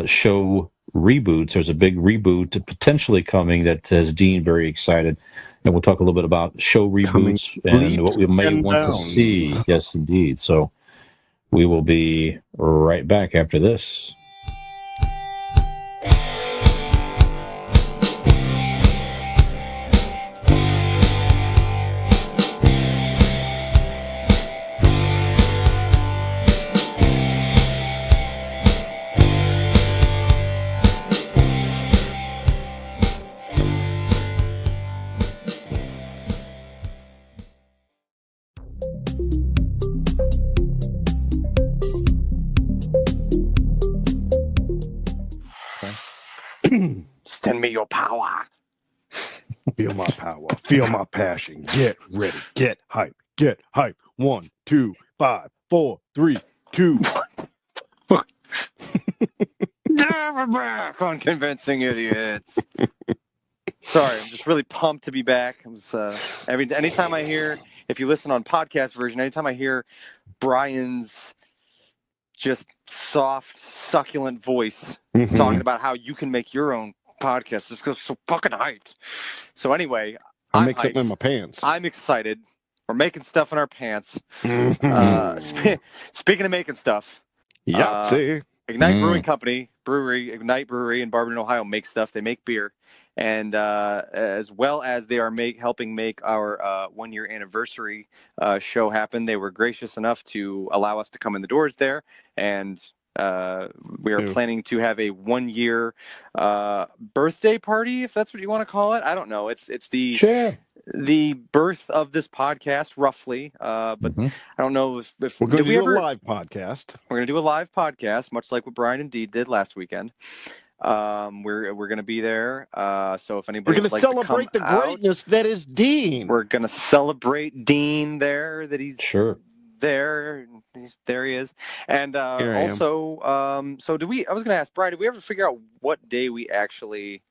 show reboots. There's a big reboot potentially coming that has Dean very excited. And we'll talk a little bit about show reboots and what we may want to see. Yes, indeed. So we will be right back after this. Send me your power. Feel my power. Feel my passion. Get ready. Get hype. Get hype. 1, 2, 5, 4, 3, 2. We're back on Convincing Idiots. Sorry, I'm just really pumped to be back. Anytime I hear, if you listen on podcast version, anytime I hear Brian's just soft, succulent voice talking about how you can make your own podcast, just goes so fucking hyped. So anyway, I'll I'm make something in my pants. I'm excited. We're making stuff in our pants. Speaking of making stuff, Yahtzee. Ignite Brewing Company, Ignite Brewery in Barberton, Ohio, makes stuff. They make beer. And as well as they are helping make our 1-year anniversary show happen, they were gracious enough to allow us to come in the doors there. And we are planning to have a 1-year birthday party, if that's what you want to call it. I don't know. It's the birth of this podcast, roughly. But I don't know if we're going to do a live podcast. We're going to do a live podcast, much like what Brian and Dee did last weekend. We're going to be there. So if anybody we're going to celebrate the greatness that is Dean. We're going to celebrate Dean there. That he's there. There he is. And also, so I was going to ask Brian, did we ever figure out what day we actually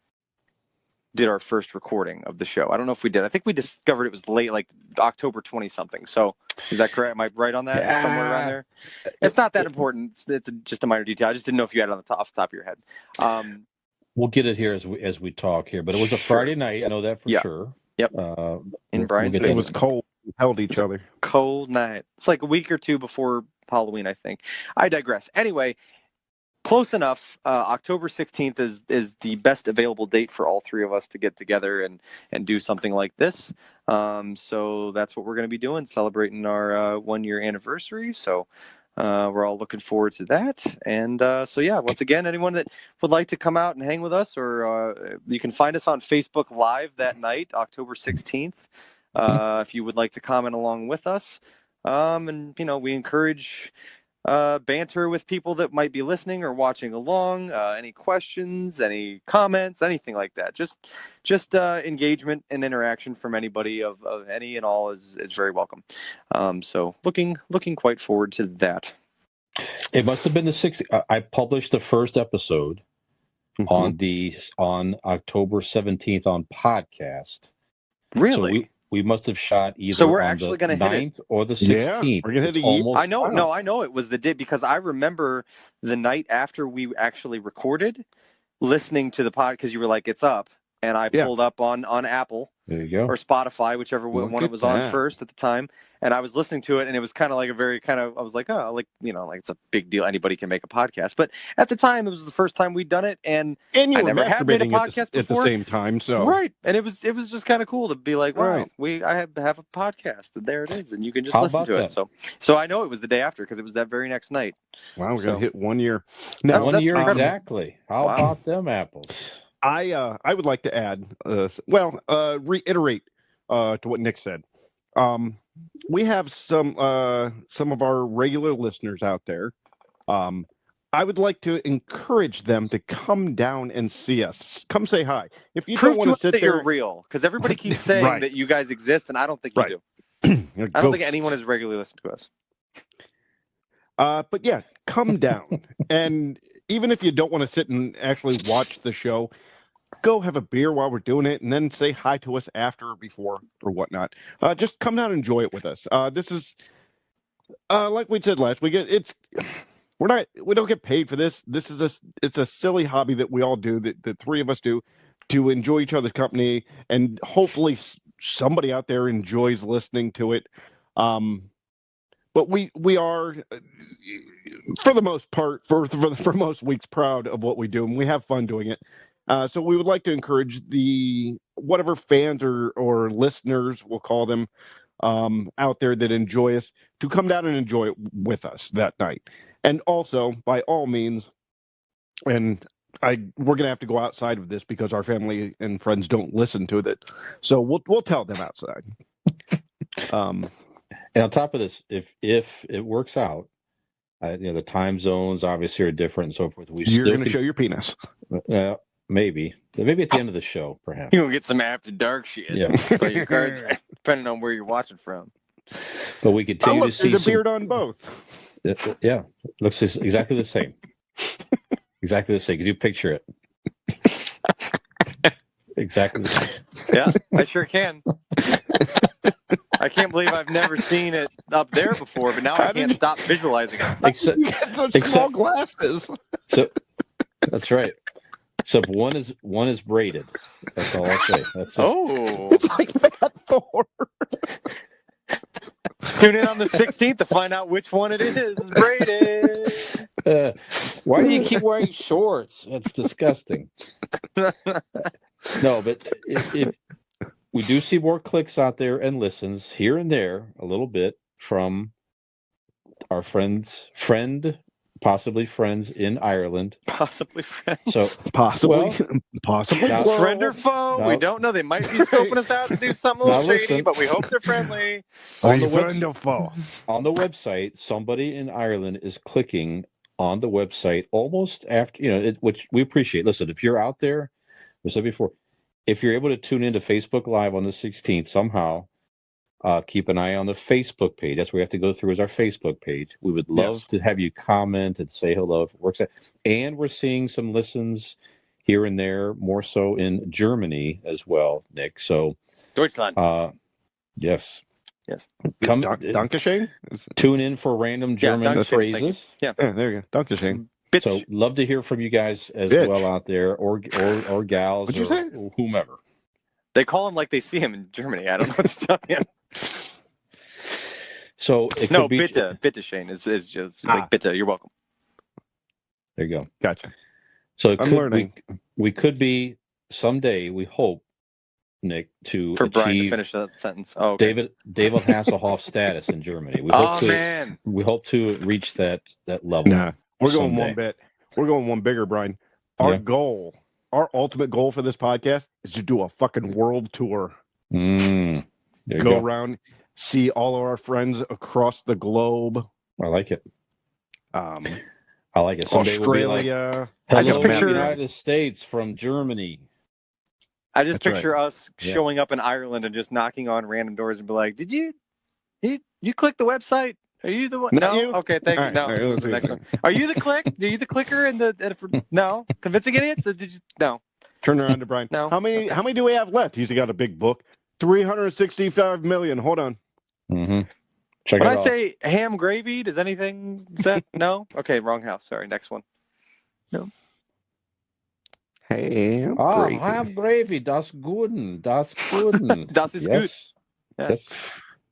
did our first recording of the show. I don't know if we did. I think we discovered it was late, like October 20 something. So is that correct? Am I right on that? Yeah. Somewhere around there. It's not that important. It's just a minor detail. I just didn't know if you had it off the top of your head. We'll get it here as we talk here, but it was a Friday night. I know that for sure. Yep. In Brian's it was cold. We held each other. Cold night. It's like a week or two before Halloween, I think. I digress. Anyway, close enough. October 16th is the best available date for all three of us to get together and do something like this. So that's what we're going to be doing, celebrating our 1 year anniversary. So we're all looking forward to that. And so, yeah, once again, anyone that would like to come out and hang with us, or you can find us on Facebook Live that night, October 16th, if you would like to comment along with us. And, we encourage banter with people that might be listening or watching along. Any questions, any comments, anything like that. Just engagement and interaction from anybody of any and all is very welcome. So looking quite forward to that. It must have been the 6th. I published the first episode on October 17th on podcast. Really? So we must have shot either so we're on actually the going to hit 9th or the 16th. Yeah, we're going to hit I know. No, I know it was the day, because I remember the night after we actually recorded, listening to the pod, because you were like, it's up, and I pulled up on Apple. There you go. Or Spotify, whichever one it was on first at the time. And I was listening to it, and it was kind of like I was like, oh, like it's a big deal. Anybody can make a podcast. But at the time, it was the first time we'd done it, and you I were never had made a masturbating podcast at before. the same time, so right. And it was just kind of cool to be like, wow, I have a podcast, and there it is, and you can just listen to it. So I know it was the day after, because it was that very next night. Wow, we're gonna hit 1 year. Now, 1 year exactly. How about them apples? I would like to add, reiterate to what Nick said. We have some of our regular listeners out there. I would like to encourage them to come down and see us. Come say hi. If you Prove don't want to sit that there, you're real, because everybody keeps saying that you guys exist, and I don't think you do. I don't think anyone has regularly listened to us. But yeah, come down. And even if you don't want to sit and actually watch the show, go have a beer while we're doing it, and then say hi to us after or before or whatnot. Just come down and enjoy it with us. This is like we said last week. We don't get paid for this. It's a silly hobby that we all do, that the three of us do, to enjoy each other's company, and hopefully somebody out there enjoys listening to it. But we are, for the most part, for most weeks, proud of what we do, and we have fun doing it. So we would like to encourage whatever fans or listeners, we'll call them, out there that enjoy us, to come down and enjoy it with us that night. And also, by all means, and we're gonna have to go outside of this because our family and friends don't listen to it, so we'll tell them outside. And on top of this, if it works out, the time zones obviously are different and so forth. You're going to show your penis. Maybe at the end of the show, perhaps. You'll get some after dark shit. Yeah. Play your cards right, depending on where you're watching from. But we continue to see the beard on both. Yeah, looks exactly the same. Exactly the same. Could you picture it? Exactly the same. Yeah, I sure can. I can't believe I've never seen it up there before, but now I can't stop visualizing it. You get such small glasses. So that's right. Except one is braided. That's all I'll say. That's it's like Fat Thor. Tune in on the 16th to find out which one it is braided. Why do you keep wearing shorts? That's disgusting. No, but if we do see more clicks out there and listens here and there, a little bit from our possibly friends in Ireland. Possibly friends. So possibly now, friend or foe? Now, we don't know. They might be scoping us out to do something a little shady, but we hope they're friendly. Friend or foe? On the website, somebody in Ireland is clicking on the website almost after, which we appreciate. Listen, if you're out there, we said before, if you're able to tune into Facebook Live on the 16th somehow, keep an eye on the Facebook page. That's where we have to go through is our Facebook page. We would love to have you comment and say hello if it works out. And we're seeing some listens here and there, more so in Germany as well, Nick. So, Deutschland. Yes. Yes. Dankeschön? Tune in for random German Dankeschön, phrases. Yeah, there you go. Dankeschön. Bitch. So love to hear from you guys as Bitch. well out there, or gals, What'd you say? whomever. They call him like they see him in Germany. I don't know what to tell you. So it No, could be bitte Shane is just like bitte. You're welcome. There you go. Gotcha. So I'm learning. We could be someday. We hope, Nick, to For achieve Brian to finish that sentence. Oh, okay. David Hasselhoff status in Germany. Man. We hope to reach that level. Nah, we're going someday. one bit. We're going one bigger, Brian. Our goal, our ultimate goal for this podcast is to do a fucking world tour. There you go around, see all of our friends across the globe. I like it. I like it. Someday Australia. We'll be like, I just picture United States from Germany. I just picture us showing up in Ireland and just knocking on random doors and be like, "Did you click the website? Are you the one? Not no. you. Okay, thank you. No, the next one. Are you the click? Are you the clicker? No, convincing idiots. Did you? No. Turn around to Brian. No. How many do we have left? He's got a big book. 365 million. Hold on. Mm-hmm. Check when it I out. say ham gravy, does anything set? No. Okay, wrong house. Sorry. Next one. No. Ham gravy. Ham gravy. Das guten. Das guten. Das ist gut.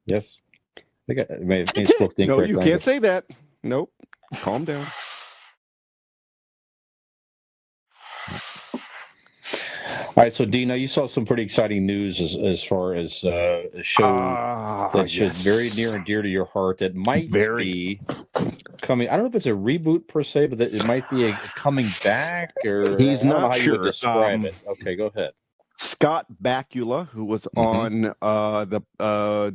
Yes. I think I may have spoke the No, incorrect you language. can't say that. Nope. Calm down. All right, so Dina, you saw some pretty exciting news as far as a show that should very near and dear to your heart that might be coming. I don't know if it's a reboot per se, but that it might be a coming back, or He's I don't know not how you would sure. describe it. Okay, go ahead. Scott Bakula, who was on the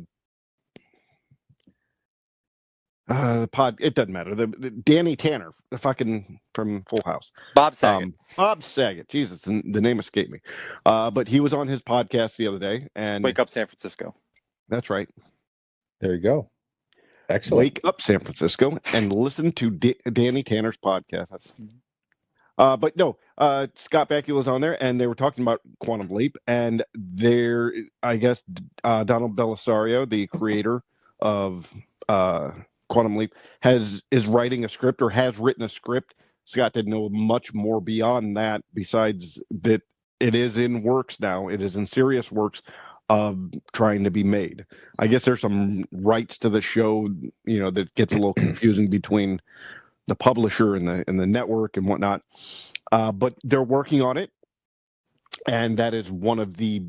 pod, it doesn't matter. The Danny Tanner, the fucking from Full House. Bob Saget. Bob Saget. Jesus, the name escaped me. But he was on his podcast the other day, and Wake Up San Francisco. That's right. There you go. Excellent. Wake Up San Francisco and listen to Danny Tanner's podcast. But no, Scott Bakula's on there, and they were talking about Quantum Leap, and I guess Donald Belisario, the creator of Quantum Leap, is writing a script or has written a script. Scott didn't know much more beyond that, besides that it is in works now. It is in serious works of trying to be made. I guess there's some rights to the show, that gets a little confusing between the publisher and the network and whatnot. But they're working on it, and that is one of the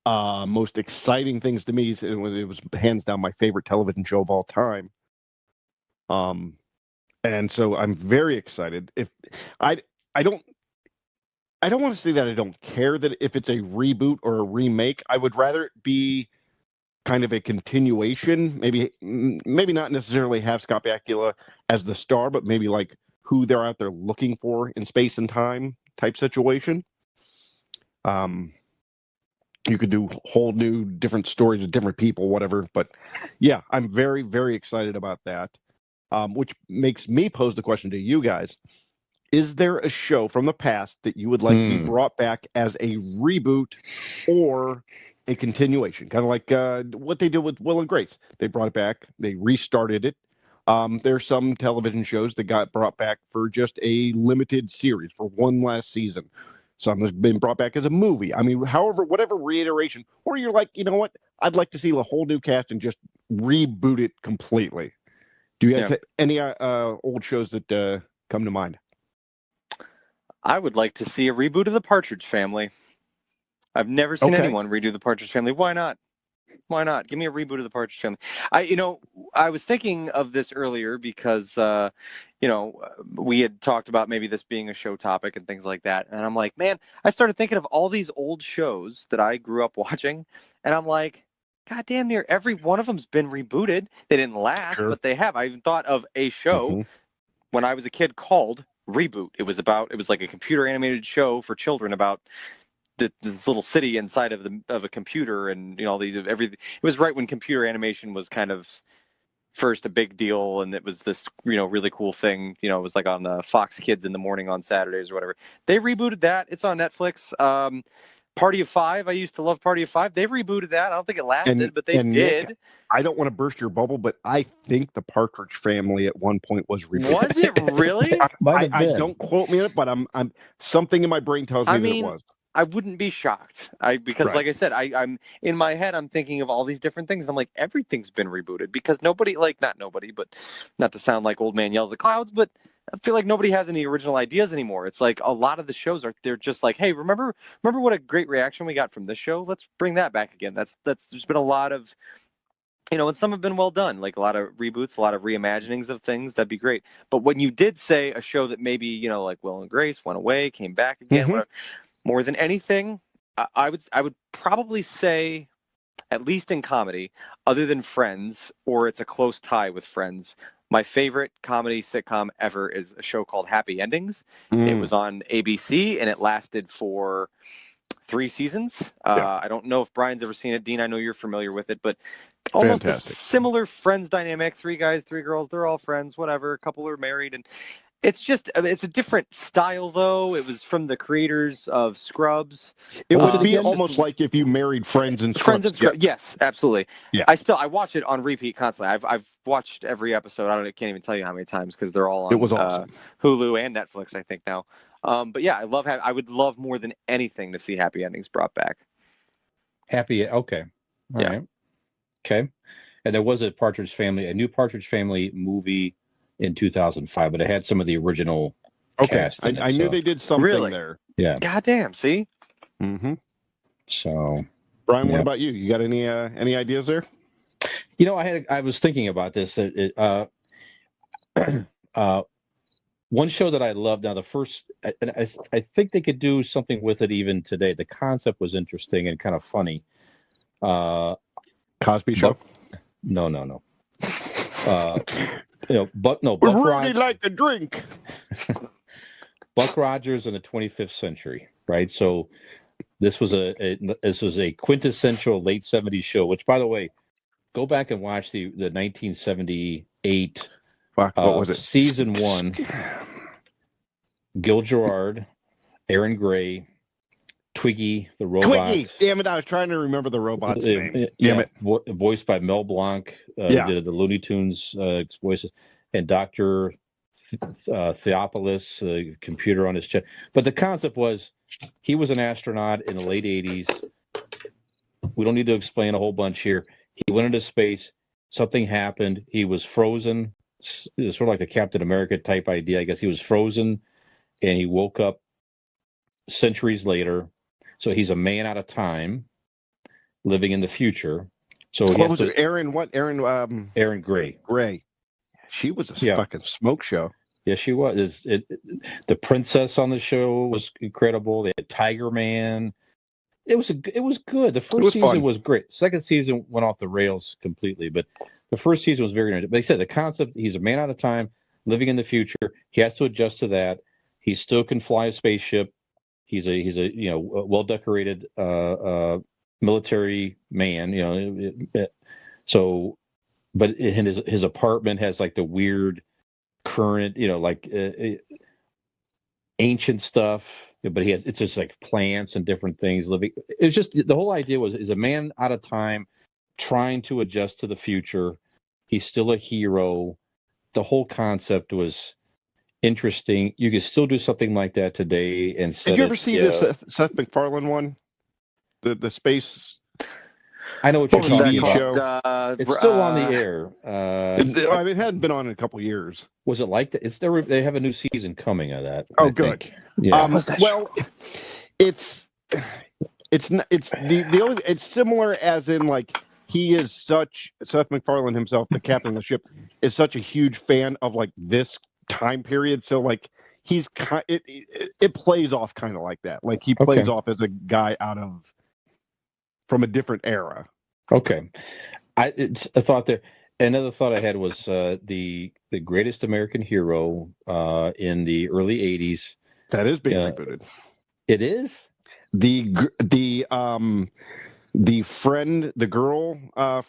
most exciting things to me. It was hands down my favorite television show of all time. And so I'm very excited. If I don't want to say that I don't care that if it's a reboot or a remake. I would rather it be kind of a continuation. Maybe not necessarily have Scott Bakula as the star, but maybe like who they're out there looking for in space and time type situation. You could do whole new different stories with different people, whatever. But yeah, I'm very, very excited about that. Which makes me pose the question to you guys. Is there a show from the past that you would like to be brought back as a reboot or a continuation? Kind of like what they did with Will and Grace. They brought it back. They restarted it. There's some television shows that got brought back for just a limited series for one last season. Some has been brought back as a movie. I mean, whatever reiteration. Or you're like, you know what? I'd like to see a whole new cast and just reboot it completely. Do you guys have any old shows that come to mind? I would like to see a reboot of The Partridge Family. I've never seen anyone redo The Partridge Family. Why not? Why not? Give me a reboot of The Partridge Family. I was thinking of this earlier because, we had talked about maybe this being a show topic and things like that. And I'm like, man, I started thinking of all these old shows that I grew up watching. And I'm like, God damn near every one of them's been rebooted. They didn't last, but they have. I even thought of a show when I was a kid called Reboot. It was like a computer animated show for children about this little city inside of a computer and all these everything. It was right when computer animation was kind of first a big deal, and it was this, really cool thing. It was like on the Fox Kids in the morning on Saturdays or whatever. They rebooted that. It's on Netflix. Party of Five. I used to love Party of Five. They rebooted that. I don't think it lasted, but they did. Nick, I don't want to burst your bubble, but I think the Partridge Family at one point was rebooted. Was it really? I don't quote me on it, but I'm something in my brain tells me that it was. I wouldn't be shocked. Because like I said, I'm in my head, I'm thinking of all these different things. I'm like, everything's been rebooted because nobody, not nobody, but not to sound like old man yells at clouds, but I feel like nobody has any original ideas anymore. It's like a lot of the shows they're just like, hey, remember what a great reaction we got from this show? Let's bring that back again. There's been a lot of, and some have been well done, like a lot of reboots, a lot of reimaginings of things. That'd be great. But when you did say a show that maybe, like Will and Grace went away, came back again, whatever, more than anything, I would probably say, at least in comedy, other than Friends, or it's a close tie with Friends, my favorite comedy sitcom ever is a show called Happy Endings. It was on ABC, and it lasted for 3 seasons. I don't know if Brian's ever seen it. Dean, I know you're familiar with it, but almost Fantastic. a similar Friends dynamic. 3 guys, 3 girls, they're all friends, whatever. A couple are married, and it's a different style, though. It was from the creators of Scrubs. It would be almost like if you married Friends and Scrubs. Friends and Scrubs. Yes, absolutely. Yeah. I watch it on repeat constantly. I've watched every episode. I can't even tell you how many times because they're all on it was awesome. Hulu and Netflix, I think now. But yeah, I would love more than anything to see Happy Endings brought back. Okay. All right. Okay. And there was a new Partridge Family movie in 2005, but it had some of the original cast in it, I knew they did something there. Yeah. Goddamn, see? Mm-hmm. So, Brian, what about you? You got any ideas there? I was thinking about this. One show that I love now, the first, and I think they could do something with it even today. The concept was interesting and kind of funny. Cosby Show? No. Buck really like a drink. Buck Rogers in the 25th century, right? So this was a quintessential late 70s show, which, by the way, go back and watch the 1978 what was it? season 1. Gil Gerard, Aaron Gray, Twiggy, the robot. Twiggy! Damn it, I was trying to remember the robot's name. Damn it. Voiced by Mel Blanc. Did the Looney Tunes voices. And Dr. Theopolis, computer on his chest. But the concept was, he was an astronaut in the late 80s. We don't need to explain a whole bunch here. He went into space. Something happened. He was frozen. It was sort of like the Captain America type idea. I guess he was frozen, and he woke up centuries later. So he's a man out of time, living in the future. So what was it? Aaron Gray. Gray. She was a fucking smoke show. Yeah, she was. The princess on the show was incredible. They had Tiger Man. It was good. The first season was great. Second season went off the rails completely, but the first season was very interesting. But they said the concept: he's a man out of time, living in the future. He has to adjust to that. He still can fly a spaceship. He's a well decorated military man. So, but his apartment has like the weird current, ancient stuff. But it's just like plants and different things living. It's just the whole idea is a man out of time trying to adjust to the future. He's still a hero. The whole concept was interesting. You could still do something like that today. And did you ever see this Seth MacFarlane one? The space. I know what you're talking about. Show. It's still on the air. It hadn't been on in a couple years. Was it like that? They have a new season coming of that. Oh, good. Think. Yeah. It's similar as in like Seth MacFarlane himself, the captain of the ship, is such a huge fan of like this time period. So like it plays off kind of like that. Like he plays off as a guy from a different era. Okay. A thought there. Another thought I had was the greatest American hero in the early 80s. That is being rebooted. It is? The friend, the girl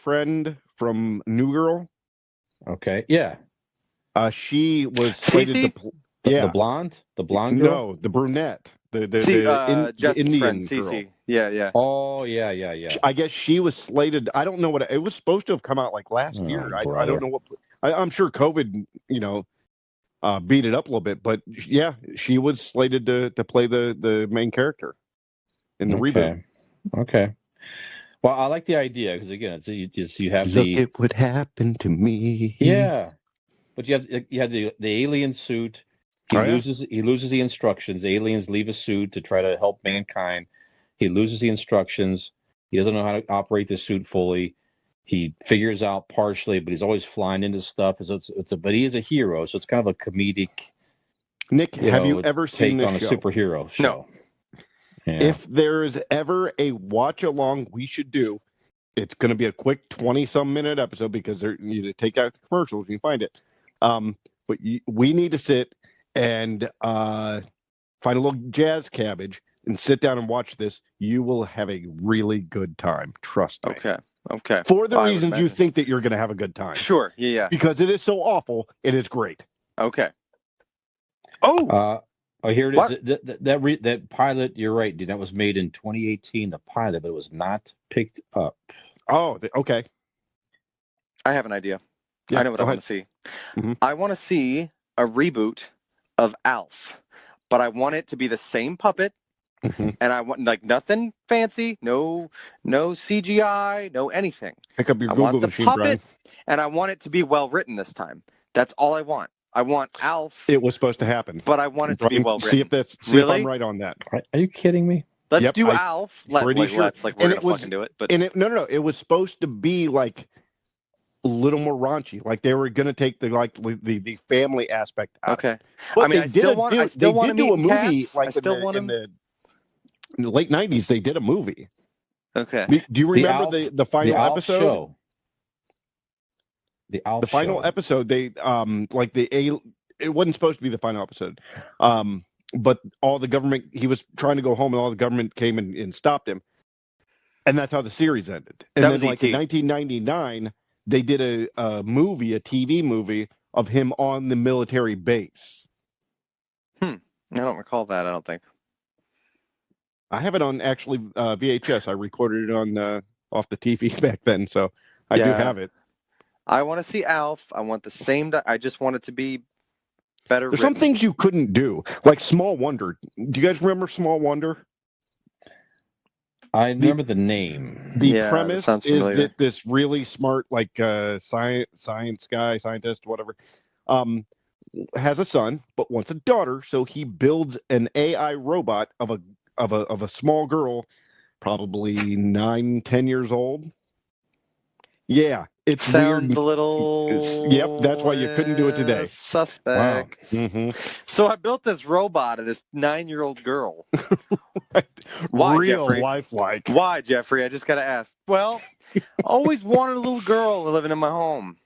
friend from New Girl. Okay. Yeah. She was slated to. Cece? The blonde girl. No, the brunette, the the Jess's friend, Indian girl. Cece. Yeah. Oh, yeah. I guess she was slated. I don't know what it was supposed to have come out like last Oh, year. I brother. don't know what. I'm sure COVID, beat it up a little bit, but yeah, she was slated to play the main character in the reboot. Okay. Well, I like the idea because again, you have Look at what happened to me. yeah, but you have the alien suit. He Oh, yeah. loses the instructions. Aliens leave a suit to try to help mankind. He loses the instructions. He doesn't know how to operate the suit fully. He figures out partially, but he's always flying into stuff. So but he is a hero, so it's kind of a comedic. Nick, have you ever seen take this on show? a superhero show? No. Yeah. If there is ever a watch along we should do, it's going to be a quick 20-some minute episode because you need to take out the commercials. You can find it. But we need to sit and find a little jazz cabbage and sit down and watch this. You will have a really good time. Trust me. Okay. For the I would reasons you imagine. think that you're going to have a good time. Sure. Yeah. Because it is so awful, it is great. Okay. Oh. Here it What? is. That pilot, you're right, dude. That was made in 2018, the pilot, but it was not picked up. Oh, okay. I have an idea. Yeah, I know what I want to see. Mm-hmm. I want to see a reboot of Alf, but I want it to be the same puppet, Mm-hmm. and I want like nothing fancy, no CGI, no anything. Pick up your I Google want the machine, puppet, Brian. and I want it to be well written this time. That's all I want. I want Alf, It was supposed to happen. but I want it to be Brian, well written. See if Really? I'm right on that. Are you kidding me? Let's Yep, do Alf. pretty sure. Let's we're And gonna it was- fucking do it. But No. It was supposed to be like a little more raunchy. Like they were going to take the family aspect out. okay. But I mean, they I still want to do meet a movie cats. like I still want in the late 90s. They did a movie. Okay. Do you remember the final the Alf episode? Show. The Alf The final Show. episode, they it wasn't supposed to be the final episode. But all the government, he was trying to go home and all the government came and stopped him. And that's how the series ended. And That then was like in E.T. 1999, they did a TV movie of him on the military base. I don't recall that. I don't think. I have it on actually VHS. I recorded it on off the TV back then, so I do Yeah. have it. I want to see Alf. I want the same. I just want it to be better. There's some written. things you couldn't do, like Small Wonder. Do you guys remember Small Wonder? I remember the name. The Yeah, that premise sounds is familiar. that this really smart, like scientist, whatever, has a son but wants a daughter, so he builds an AI robot of a small girl, probably 9-10 years old. Yeah, it's Sounds weird. a little. Yep, that's why you couldn't do it today. Suspect. Mhm. So I built this robot of this 9-year-old girl. Why, Real Jeffrey? lifelike. Why, Jeffrey? I just gotta ask. Well, always wanted a little girl living in my home.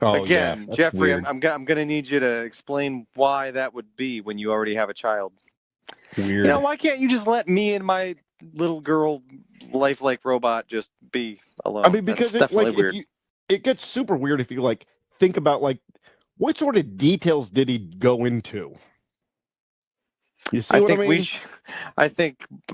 Oh, Again, yeah, that's Jeffrey, weird. I'm gonna need you to explain why that would be when you already have a child. Weird. You know, why can't you just let me and my little girl lifelike robot just be alone? I mean, because That's definitely weird. it gets super weird if you like think about like what sort of details did he go into? You see I what think I mean?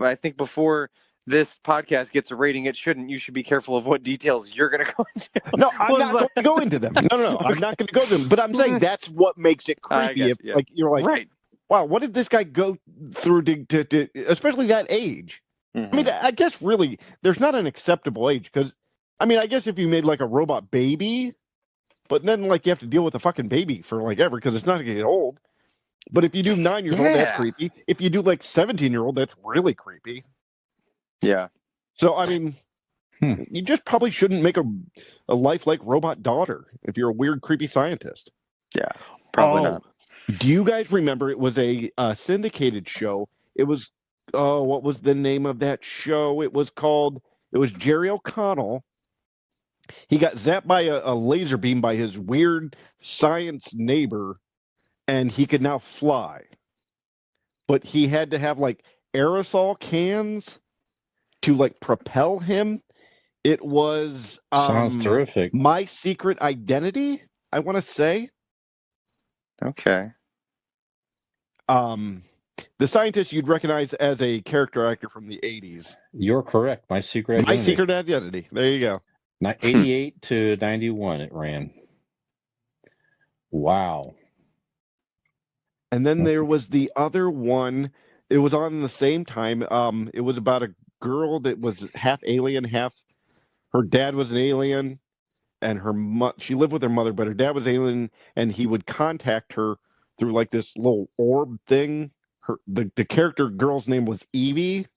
I think before this podcast gets a rating, it shouldn't. You should be careful of what details you're going to go into. No, I'm What not was going to go into them. No, I'm not going to go to them. But I'm saying that's what makes it I creepy. get If, you, yeah. like you're like, right. wow, what did this guy go through to especially that age? I mean, I guess really there's not an acceptable age because, I mean, I guess if you made like a robot baby, but then like you have to deal with a fucking baby for like ever because it's not going to get old. But if you do 9-year-old, that's Yeah. creepy. If you do like 17-year-old, that's really creepy. Yeah. So I mean, you just probably shouldn't make a lifelike robot daughter if you're a weird, creepy scientist. Yeah. Probably not. Do you guys remember it was a syndicated show? It was what was the name of that show? It was Jerry O'Connell. He got zapped by a laser beam by his weird science neighbor, and he could now fly. But he had to have like aerosol cans to like propel him. It was Sounds terrific. My Secret Identity, I want to say. Okay. The scientist you'd recognize as a character actor from the 80s. You're correct. My Secret Identity. My Secret Identity. There you go. 88 to 91 it ran. Wow. And then there was the other one. It was on the same time. It was about a girl that was half alien, half her dad was an alien, and she lived with her mother, but her dad was alien, and he would contact her through like this little orb thing. The character girl's name was Evie.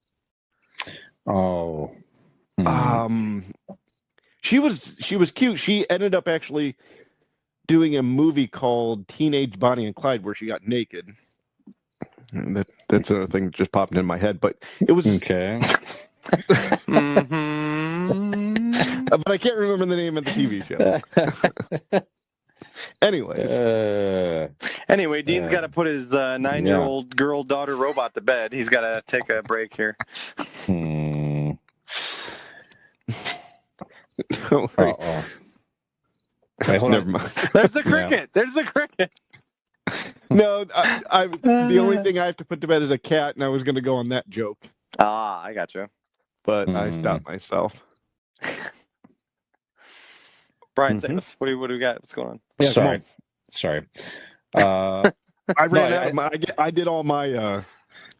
Oh. She was cute. She ended up actually doing a movie called Teenage Bonnie and Clyde where she got naked. And that's another thing that just popped in my head, but it was okay. But I can't remember the name of the TV show. Anyways. Anyway, Dean's got to put his 9-year-old girl daughter robot to bed. He's got to take a break here. Uh-oh. Wait, Never mind. There's the cricket. Yeah. There's the cricket. No, the only thing I have to put to bed is a cat, and I was going to go on that joke. Ah, I got you. But I stopped myself. Brian, say us. What do we got? What's going on? Yeah, Sorry. I ran out. I did all my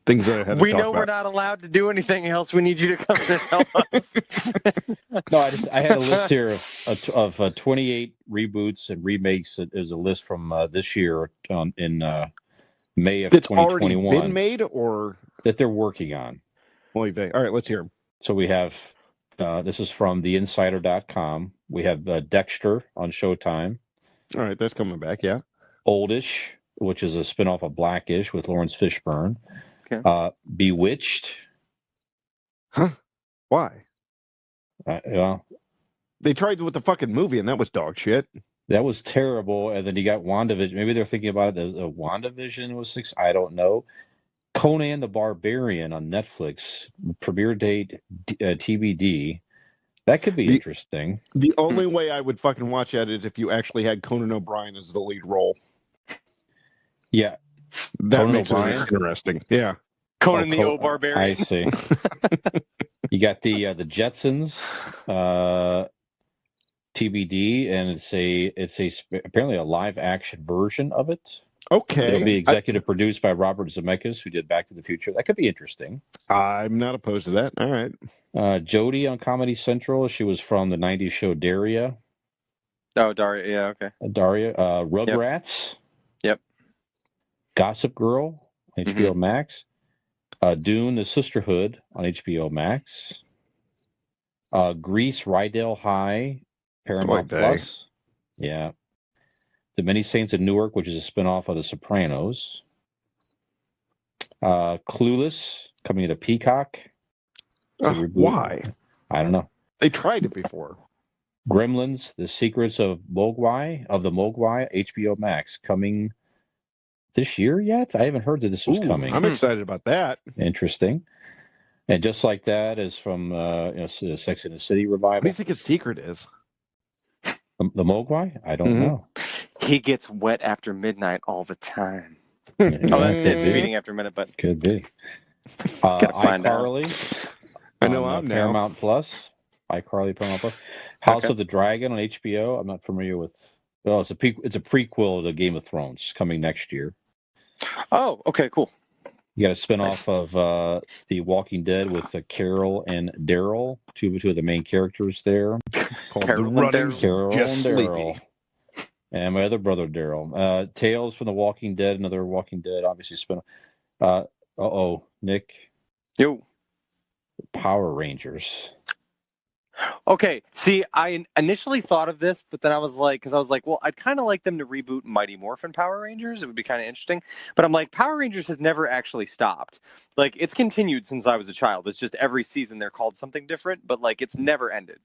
things that I had to We talk know about. We're not allowed to do anything else. We need you to come and help us. No, I had a list here of 28 reboots and remakes. It is a list from this year in May of 2021. Already been made, or that they're working on. All right, let's hear them. So we have this is from theinsider.com. We have Dexter on Showtime. All right, that's coming back, yeah. Oldish, which is a spinoff of Blackish with Lawrence Fishburne. Okay. Bewitched. Huh? Why? Well, they tried with the fucking movie, and that was dog shit. That was terrible. And then you got WandaVision. Maybe they're thinking about it. WandaVision was 6. I don't know. Conan the Barbarian on Netflix. Premiere date TBD. That could be interesting. The only way I would fucking watch that is if you actually had Conan O'Brien as the lead role. Yeah. That Conan makes O'Brien? it interesting. Yeah. Conan the O-Barbarian. I see. You got the Jetsons TBD, and it's apparently a live action version of it. Okay. It'll be executive produced by Robert Zemeckis, who did Back to the Future. That could be interesting. I'm not opposed to that. All right. Jodie on Comedy Central. She was from the 90s show Daria. Oh, Daria. Yeah, okay. Daria. Rugrats. Yep. Gossip Girl, HBO Max. Dune, The Sisterhood on HBO Max. Grease, Rydell High, Paramount Plus. Yeah. The Many Saints of Newark, which is a spinoff of The Sopranos. Clueless, coming to Peacock. Why? I don't know. They tried it before. Gremlins, The Secrets of Mogwai, HBO Max, coming this year yet? I haven't heard that this was coming. I'm excited about that. Interesting. And just like that is from Sex and the City revival. What do you think his secret is? The Mogwai? I don't know. He gets wet after midnight all the time. That's reading after midnight, but could be. iCarly. I know I'm now. Paramount Plus. iCarly, Paramount Plus. House of the Dragon on HBO. I'm not familiar with. Well, it's a prequel to Game of Thrones coming next year. Oh, okay, cool. You got a spinoff of The Walking Dead with Carol and Daryl, two of the main characters there. Carol and Daryl. And my other brother, Daryl. Tales from the Walking Dead, another Walking Dead, obviously spinoff. Nick. Yo. Power Rangers. Okay, see, I initially thought of this, but then I was like, well, I'd kind of like them to reboot Mighty Morphin Power Rangers. It would be kind of interesting. But I'm like, Power Rangers has never actually stopped. Like, it's continued since I was a child. It's just every season they're called something different, but like, it's never ended.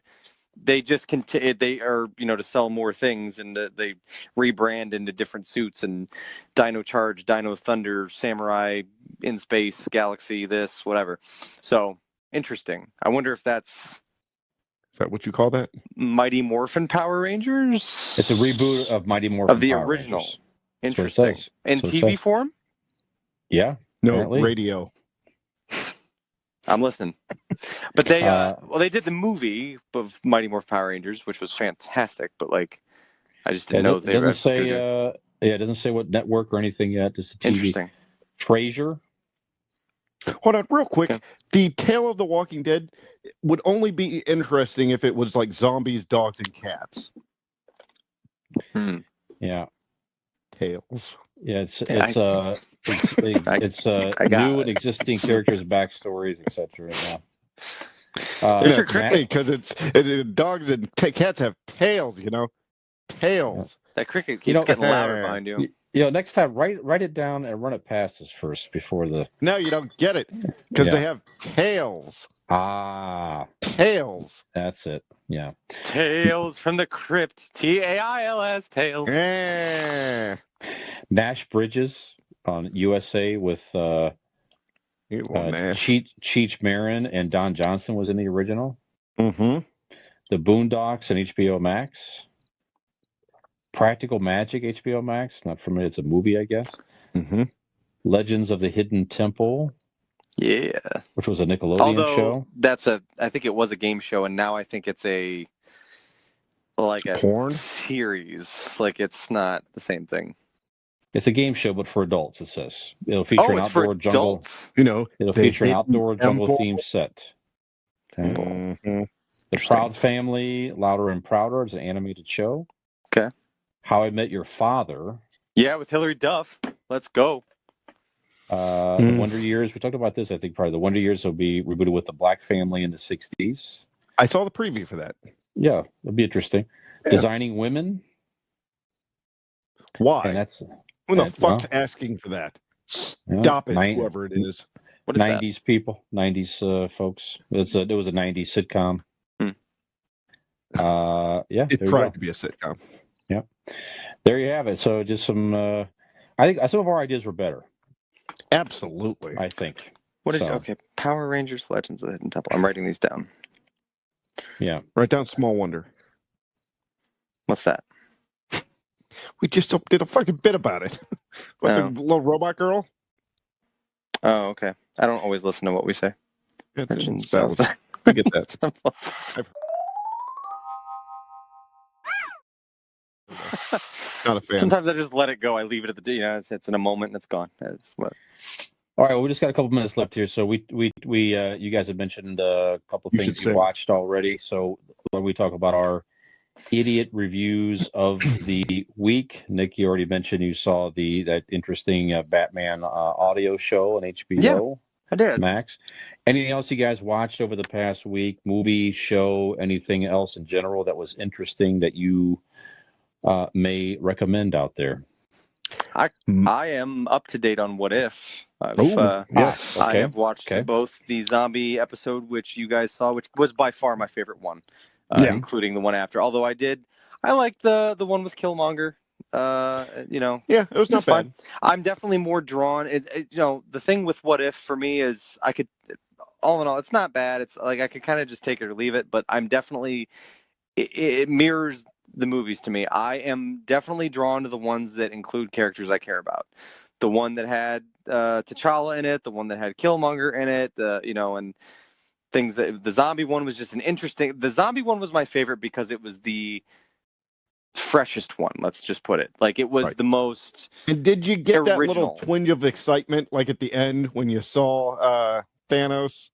They just continue. They are, to sell more things, and they rebrand into different suits and Dino Charge, Dino Thunder, Samurai, In Space, Galaxy, this, whatever. So interesting. I wonder if that's. that what you call that? Mighty Morphin Power Rangers. It's a reboot of Mighty Morphin of the Power original. Rangers. Interesting. That's what it says. In That's what it TV says. form? Yeah. No, apparently. radio. I'm listening. But they did the movie of Mighty Morphin Power Rangers, which was fantastic. But like, I just didn't know it they doesn't were. say. It doesn't say what network or anything yet. Just a TV. Interesting. Frasier. Hold on, real quick. Okay. The Tale of the Walking Dead would only be interesting if it was like zombies, dogs, and cats. Yeah. Tales. Yeah. It's new and existing characters, backstories, etc. Yeah. Because dogs and cats have tails. Tails. That cricket keeps getting louder behind you. Next time, write it down and run it past us first before the. No, you don't get it because they have tails. Tails. That's it. Yeah. Tales from the Crypt. TAILS. Tales. Nash Bridges on USA with Cheech Marin and Don Johnson was in the original. Mm-hmm. The Boondocks and HBO Max. Practical Magic, HBO Max. Not familiar. It's a movie, I guess. Mm-hmm. Legends of the Hidden Temple. Yeah. Which was a Nickelodeon show. I think it was a game show, and now I think it's a porn series. Like, it's not the same thing. It's a game show, but for adults, it says. It'll feature an outdoor jungle. Adults? It'll feature an outdoor jungle-themed set. Mm-hmm. The Proud Family, Louder and Prouder. It's an animated show. Okay. How I Met Your Father. Yeah, with Hilary Duff. Let's go. The Wonder Years. We talked about this, I think, probably. The Wonder Years will be rebooted with the Black family in the 60s. I saw the preview for that. Yeah, it'll be interesting. Yeah. Designing Women. Why? And that's... Who the fuck's asking for that? Stop it, whoever it is. What is 90s that? People. 90s folks. It was a 90s sitcom. Yeah. It tried to be a sitcom. Yeah. There you have it. So just some... I think some of our ideas were better. Absolutely. I think. Okay, Power Rangers Legends of the Hidden Temple. I'm writing these down. Yeah. Write down Small Wonder. What's that? We just did a fucking bit about it. The little robot girl? Oh, okay. I don't always listen to what we say. Legends of... I get that. Not a fan. Sometimes I just let it go. I leave it at the it's in a moment and it's gone. All right, well, we just got a couple minutes left here. So we you guys have mentioned a couple of things you watched already. So when we talk about our idiot reviews of the week, Nick, you already mentioned you saw that interesting Batman audio show on HBO. Yeah, I did. Max. Anything else you guys watched over the past week? Movie, show, anything else in general that was interesting that you may recommend out there? I am up to date on What If. Yes. I have watched both the zombie episode, which you guys saw, which was by far my favorite one, including the one after. Although I liked the one with Killmonger. Yeah, it was not bad. Fun. I'm definitely more drawn. The thing with What If for me is all in all, it's not bad. It's like I could kind of just take it or leave it, but I'm definitely it mirrors the movies to me. I am definitely drawn to the ones that include characters I care about. The one that had T'Challa in it, the one that had Killmonger in it, and things that the zombie one was just the zombie one was my favorite because it was the freshest one, let's just put it. Like it was the most And did you get original. That little twinge of excitement like at the end when you saw Thanos?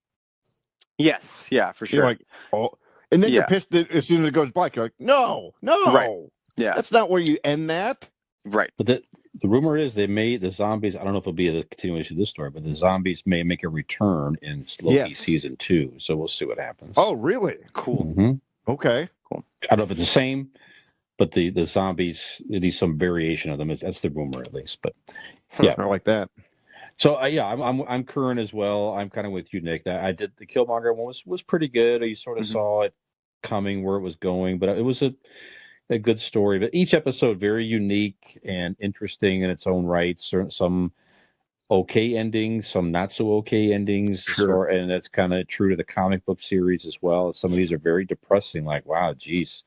Yes, yeah, for sure. You're like, oh. And then you're pissed that as soon as it goes black, you're like, no. Right. Yeah. That's not where you end that. Right. But the rumor is they may, the zombies, I don't know if it'll be a continuation of this story, but the zombies may make a return in Loki season 2. So we'll see what happens. Oh, really? Cool. Mm-hmm. Okay. Cool. I don't know if it's the same, but the zombies, there needs some variation of them. That's the rumor at least. But yeah. I like that. So I'm current as well. I'm kind of with you, Nick. I did the Killmonger one was pretty good. You sort of saw it coming where it was going, but it was a good story. But each episode very unique and interesting in its own right. Some okay endings, some not so okay endings, Sure. and that's kind of true to the comic book series as well. Some of these are very depressing. Like, wow, geez,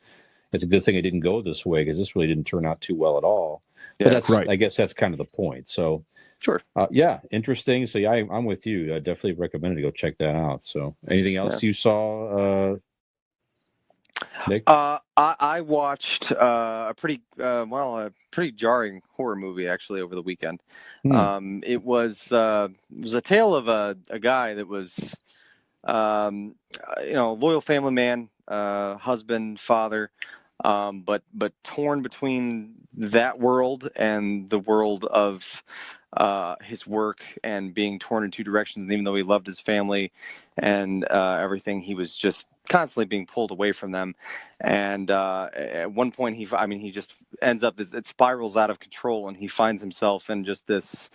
it's a good thing it didn't go this way because this really didn't turn out too well at all. But Yeah. Right. I guess that's kind of the point. So, Sure. yeah, interesting. So, yeah, I'm with you. I definitely recommend to go check that out. So, anything else you saw, Nick? I watched a pretty jarring horror movie actually over the weekend. It was a tale of a guy that was loyal family man, husband, father, but torn between that world and the world of his work, and being torn in two directions. And even though he loved his family and everything, he was just constantly being pulled away from them. And at one point, he just ends up, it spirals out of control, and he finds himself in just this.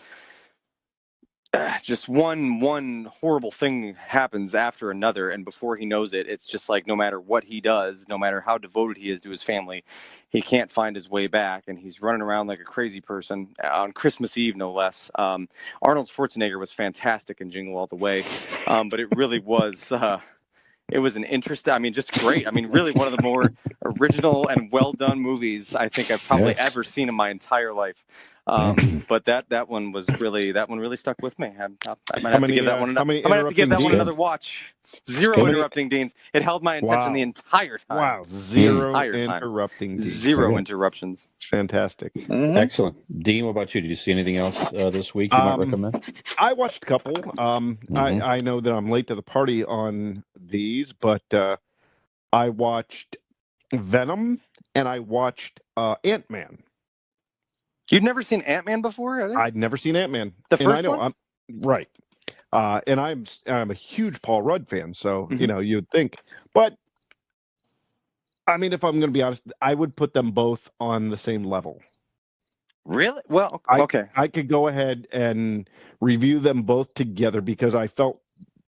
Just one horrible thing happens after another, and before he knows it, it's just like no matter what he does, no matter how devoted he is to his family, he can't find his way back, and he's running around like a crazy person on Christmas Eve, no less. Arnold Schwarzenegger was fantastic in Jingle All the Way, but it really was. It was an interesting, just great. Really one of the more original and well done movies I think I've probably ever seen in my entire life. But that one really stuck with me. I might have to give that one. I might have to give that one another watch. Zero interrupting Deans. It held my attention the entire time. Wow, zero entire interrupting time. Deans. Zero interruptions. Fantastic. Mm-hmm. Excellent. Dean, what about you? Did you see anything else this week you might recommend? I watched a couple. I know that I'm late to the party on these, but I watched Venom and I watched Ant-Man. You'd never seen Ant-Man before, either? I'd never seen Ant-Man. The first and I know, one? Right. And I'm a huge Paul Rudd fan, so you'd think. But if I'm going to be honest, I would put them both on the same level. Really? Well, okay. I could go ahead and review them both together because I felt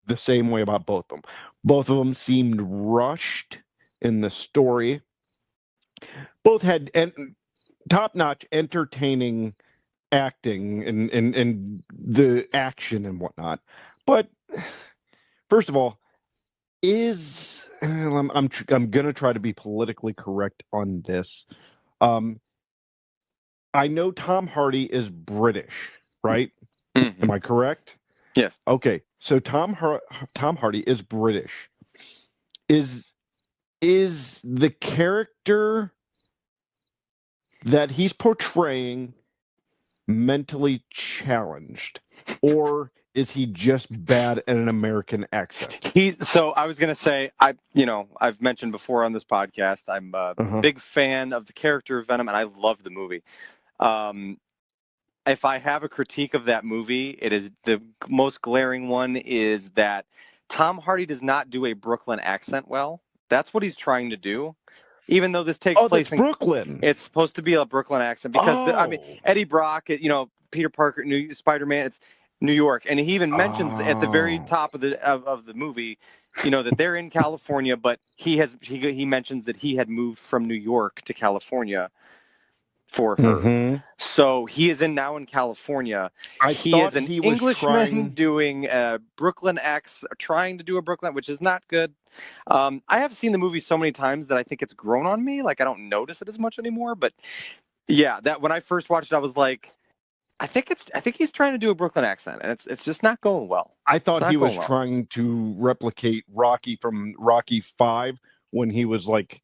the same way about both of them. Both of them seemed rushed in the story. Both had top-notch, entertaining acting and the action and whatnot. But first of all, I'm going to try to be politically correct on this. I know Tom Hardy is British, right? Mm-hmm. Am I correct? Yes. Okay, so Tom Hardy is British. Is the character that he's portraying mentally challenged, or is he just bad at an American accent? So I was going to say, I've mentioned before on this podcast, I'm a big fan of the character of Venom, and I love the movie. If I have a critique of that movie, it is the most glaring one is that Tom Hardy does not do a Brooklyn accent well. That's what he's trying to do. Even though this takes place in Brooklyn, it's supposed to be a Brooklyn accent because Eddie Brock, Peter Parker, Spider-Man, it's New York, and he even mentions at the very top of the movie, that they're in California, but he mentions that he had moved from New York to California for her. So he is now in California. He is an Englishman doing a Brooklyn accent, trying to do a Brooklyn, which is not good. I have seen the movie so many times that I think it's grown on me. Like I don't notice it as much anymore. But yeah, that when I first watched it, I was like, I think he's trying to do a Brooklyn accent, and it's just not going well. I thought he was trying to replicate Rocky from Rocky 5 when he was like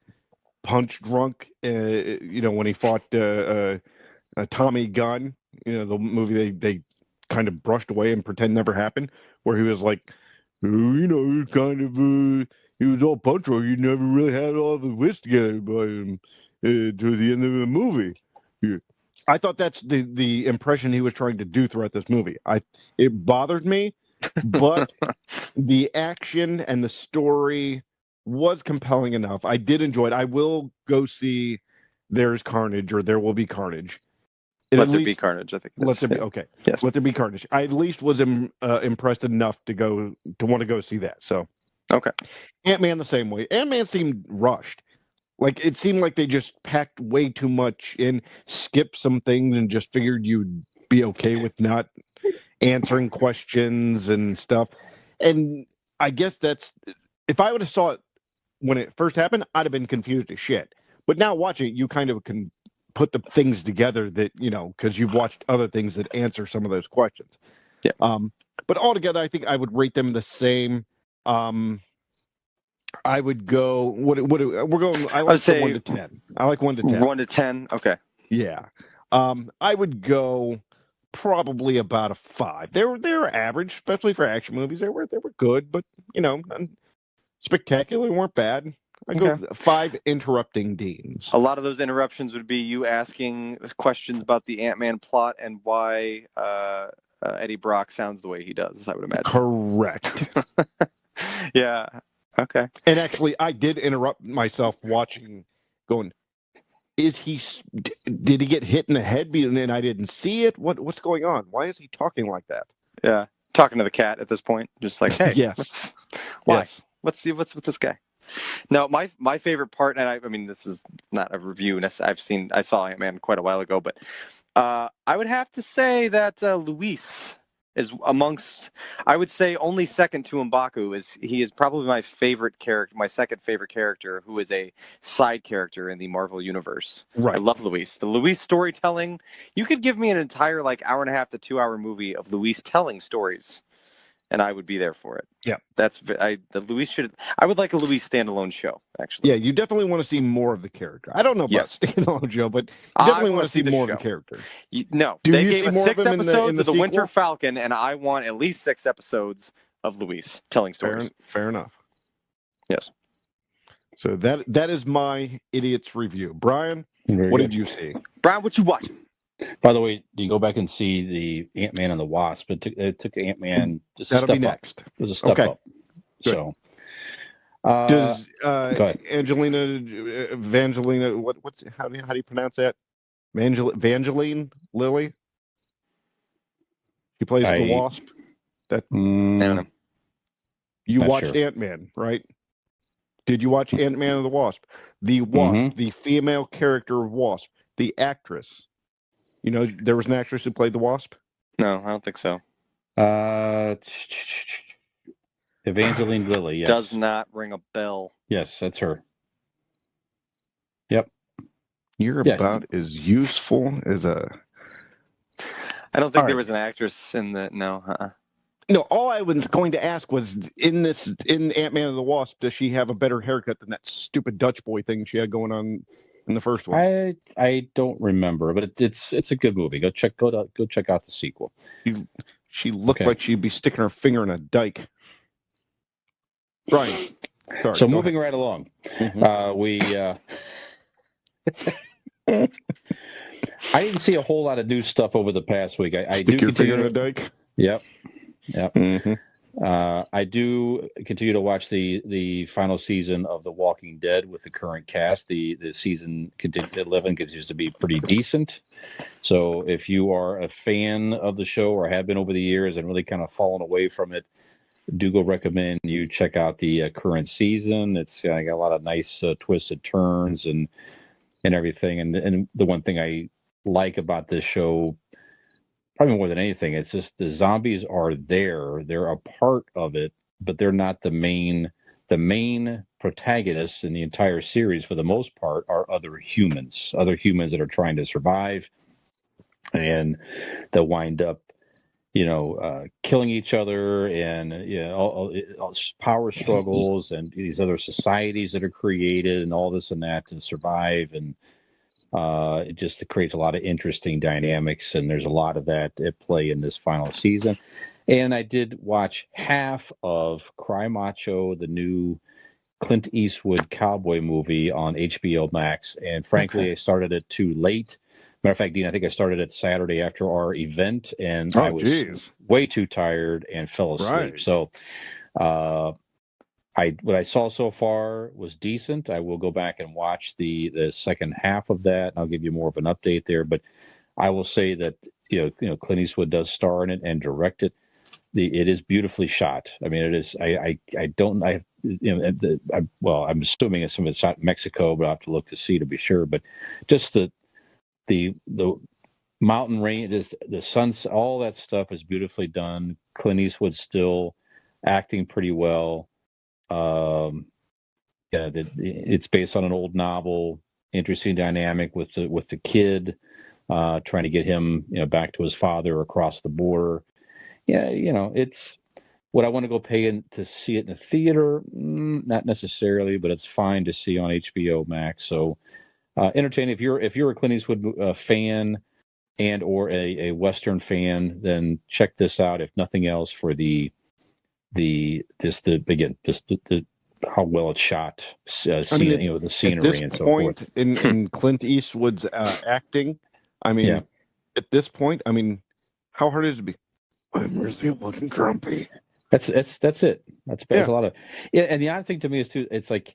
punch drunk. When he fought Tommy Gunn. The movie they kind of brushed away and pretend never happened, where he was like, he was kind of he was all punch drunk. He never really had all of his wits together by him to the end of the movie. Yeah. I thought that's the impression he was trying to do throughout this movie. It bothered me, but the action and the story was compelling enough. I did enjoy it. I will go see There's Carnage or There Will Be Carnage. Let There Be Carnage, I think. Let There Be, okay. Yes. Let There Be Carnage. I at least was impressed enough to want to go see that. So okay. Ant-Man the same way. Ant-Man seemed rushed. Like it seemed like they just packed way too much in, skipped some things, and just figured you'd be okay with not. answering questions and stuff. And I guess that's, if I would have saw it when it first happened, I'd have been confused as shit. But now watching it, you kind of can put the things together that, because you've watched other things that answer some of those questions. Yeah. But altogether, I think I would rate them the same. I would go. What we're going? I like say 1 to 10. I like 1 to 10. 1 to 10. Okay. Yeah. I would go probably about a 5. They were average, especially for action movies. They were good, but spectacular, weren't bad. I go 5 interrupting Deans. A lot of those interruptions would be you asking questions about the Ant-Man plot and why Eddie Brock sounds the way he does, I would imagine. Correct. Yeah. Okay. And actually, I did interrupt myself watching, going, did he get hit in the head and I didn't see it? What's going on? Why is he talking like that? Yeah. Talking to the cat at this point, just like, hey, yes. Why? Yes. What's with this guy? No, my favorite part, and I mean, this is not a review. I saw Ant-Man quite a while ago, but I would have to say that Luis is amongst, I would say, only second to M'Baku. He is probably my favorite character, my second favorite character, who is a side character in the Marvel universe. Right. I love Luis. The Luis storytelling. You could give me an entire hour and a half to 2 hour movie of Luis telling stories, and I would be there for it. Yeah. I would like a Luis standalone show, actually. Yeah, you definitely want to see more of the character. I don't know about standalone show, but you definitely want to see more of the character. They gave us 6 episodes of the sequel? Winter Falcon, and I want at least 6 episodes of Luis telling stories. Fair enough. Yes. So that is my Idiot's review. Brian, what did you see? Brian, what you watching? By the way, do you go back and see the Ant-Man and the Wasp? It took Ant-Man just That'll a step be next. up. It was a step up. Good. So, does go ahead. Evangeline, how do you pronounce that? Evangeline Lilly? She plays the Wasp. I don't know. You Not watched sure. Ant-Man, right? Did you watch Ant-Man and the Wasp? The Wasp, the female character of Wasp, the actress. There was an actress who played the Wasp? No, I don't think so. Evangeline Lilly, yes. Does not ring a bell. Yes, that's her. Yep. You're about as useful as a... I don't think there was an actress in the... No, No, all I was going to ask was, in Ant-Man and the Wasp, does she have a better haircut than that stupid Dutch boy thing she had going on in the first one? I don't remember, but it's a good movie. Go check out the sequel. She looked like she'd be sticking her finger in a dike. Right. Sorry, so moving right along, I didn't see a whole lot of new stuff over the past week. I Stick do your finger in a dike. Yep. Mm-hmm. I do continue to watch the final season of The Walking Dead with the current cast. The season 11 continues to be pretty decent. So if you are a fan of the show or have been over the years and really kind of fallen away from it, do go recommend you check out the current season. It's got a lot of nice twisted turns and everything. And the one thing I like about this show, probably more than anything, it's just the zombies are there. They're a part of it, but they're not the main protagonists in the entire series. For the most part, are other humans that are trying to survive, and they'll wind up, killing each other, and all power struggles and these other societies that are created and all this and that to survive. And it just creates a lot of interesting dynamics, and there's a lot of that at play in this final season. And I did watch half of Cry Macho, the new Clint Eastwood cowboy movie on HBO Max, and frankly, I started it too late. Matter of fact, Dean, I think I started it Saturday after our event, and I was way too tired and fell asleep. Right. So what I saw so far was decent. I will go back and watch the second half of that, and I'll give you more of an update there. But I will say that Clint Eastwood does star in it and direct it. It is beautifully shot. I mean, it is. I'm assuming some of it's shot in Mexico, but I will have to look to see to be sure. But just the Mountain Rain, the suns, all that stuff is beautifully done. Clint Eastwood's still acting pretty well. Yeah, it's based on an old novel. Interesting dynamic with the kid, trying to get him back to his father across the border. Yeah, it's would I want to go pay in to see it in the theater? Not necessarily, but it's fine to see on HBO Max. So entertaining. If you're a Clint Eastwood fan and or a Western fan, then check this out. If nothing else, for the how well it's shot, the scenery and so forth. In Clint Eastwood's acting, I mean, Yeah. at this point, I mean, how hard is it to be? I'm really looking grumpy. That's it. That's Yeah. a lot of. Yeah, and the odd thing to me is too. It's like,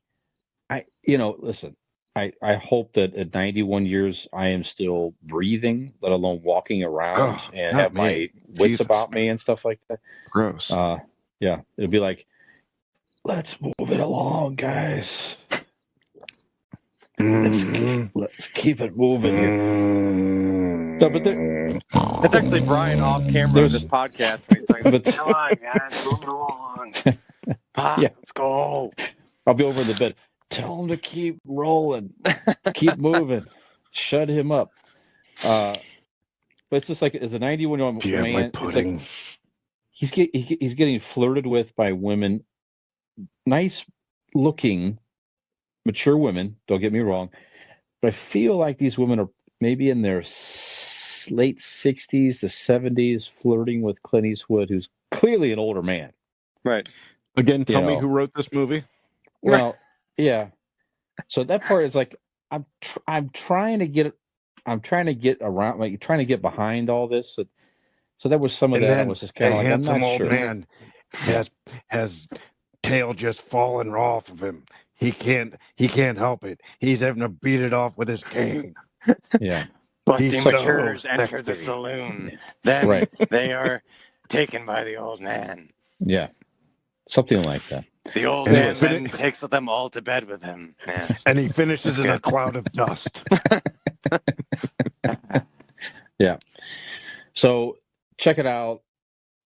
listen. I hope that at 91 years I am still breathing, let alone walking around and have my wits about me and stuff like that. Gross. Yeah, it'd be like, let's move it along, guys. Let's keep it moving here. No, but That's actually Brian off camera on this podcast when he's talking about, come on, guys, move it along. Let's go. I'll be over in the bed. Tell him to keep rolling, keep moving, shut him up. But it's just like, as a 91-year-old man, it's like he's getting flirted with by women, nice looking, mature women. Don't get me wrong, but I feel like these women are maybe in their late 60s to 70s, flirting with Clint Eastwood, who's clearly an older man. Right. Again, tell me who wrote this movie. Well, yeah. So that part is like, I'm trying to get around, like trying to get behind all this. So that was some of that. I was just kind of like, I'm not old sure. Man has tail just falling off of him. He can't help it. He's having to beat it off with his cane. Yeah. But the He's matures so enter the sexy. saloon. Then they are taken by the old man. Yeah. Something like that. The old man then takes them all to bed with him. Yes. And he finishes in a cloud of dust. Yeah. So check it out.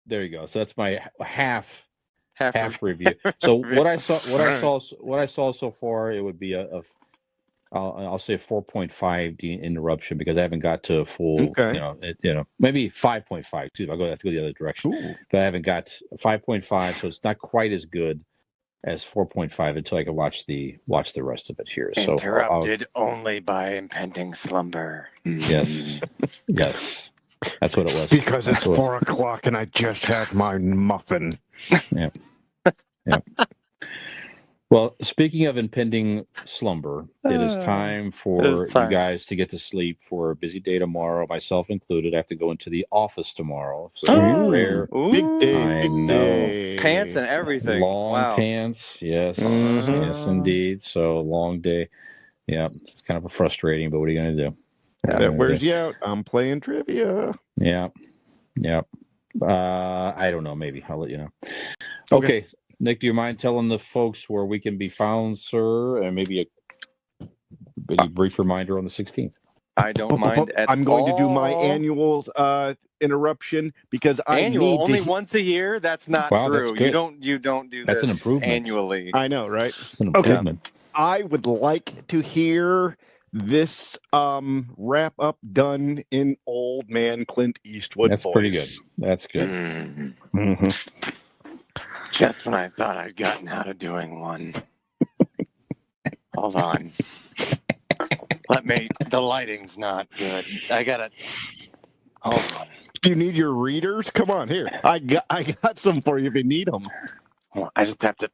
There you go. So that's my half review. So what I saw so far, it would be I'll say a 4.5 interruption, because I haven't got to a full, maybe 5.5 too. I'll have to go the other direction. Ooh. But I haven't got 5.5, so it's not quite as good as 4.5 until I can watch the rest of it here. Interrupted only by impending slumber. Yes, yes, that's what it was. Because it's 4 o'clock and I just had my muffin. Yeah. Well, speaking of impending slumber, it is time for you guys to get to sleep for a busy day tomorrow, myself included. I have to go into the office tomorrow. So Big day. I know. Pants and everything. Long pants, yes. Yes, indeed. So, long day. Yeah, it's kind of frustrating, but what are you going to do? That wears you out. I'm playing trivia. Yeah. I don't know. Maybe I'll let you know. Okay. Nick, do you mind telling the folks where we can be found, sir? And maybe a brief reminder on the 16th. I don't mind at all. I'm going to do my annual interruption, because I need only once a year. That's not true. You don't do that's this an improvement annually. I know, right? It's an improvement. I would like to hear this wrap up done in old man Clint Eastwood That's voice. Pretty good. That's good. Mm-hmm. Just when I thought I'd gotten out of doing one. Some. Hold on. The lighting's not good. I gotta. Hold on. Do you need your readers? Come on, here. I got some for you if you need them. Well, I just have to.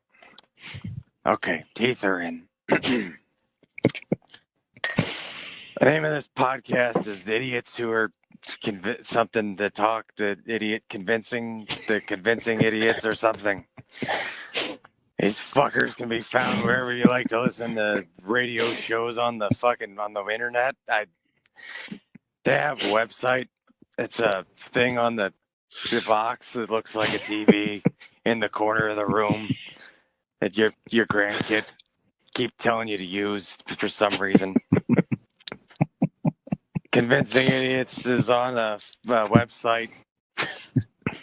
Okay, teeth are in. The name of this podcast is The Idiots Who Are Convincing the Convincing Idiots or something. These fuckers can be found wherever you like to listen to radio shows on the internet. They have a website. It's a thing on the box that looks like a TV in the corner of the room that your grandkids keep telling you to use for some reason. Convincing Idiots is on a website.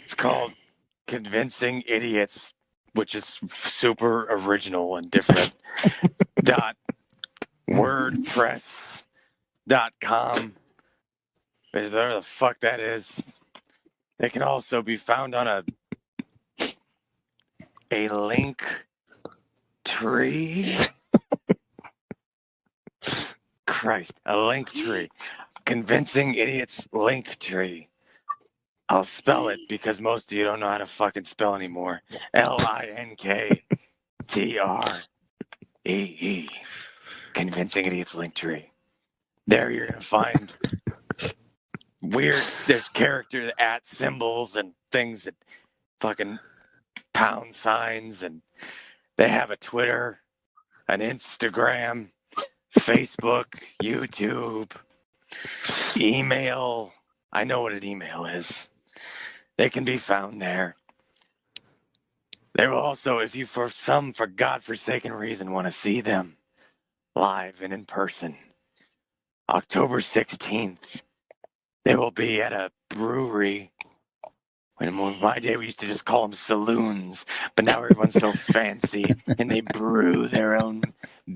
It's called Convincing Idiots, which is super original and different. .wordpress.com. Whatever the fuck that is. They can also be found on a link tree. Christ, a link tree. Convincing Idiots link tree. I'll spell it because most of you don't know how to fucking spell anymore. LINKTREE. Convincing Idiots link tree. There you're gonna find weird. There's character at symbols and things that fucking pound signs, and they have a Twitter, an Instagram, Facebook, YouTube, email. I know what an email is. They can be found there. They will also, if you for godforsaken reason want to see them live and in person, October 16th, they will be at a brewery. In my day, we used to just call them saloons, but now everyone's so fancy and they brew their own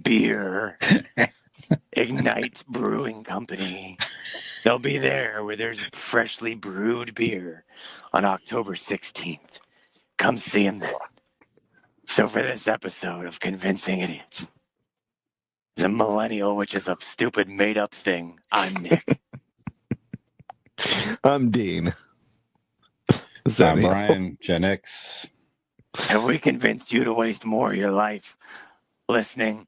beer. Ignite Brewing Company. They'll be there where there's freshly brewed beer on October 16th. Come see them then. So for this episode of Convincing Idiots, the millennial, which is a stupid made-up thing, I'm Nick. I'm Dean. Brian, Gen X. Have we convinced you to waste more of your life listening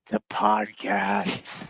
to podcasts?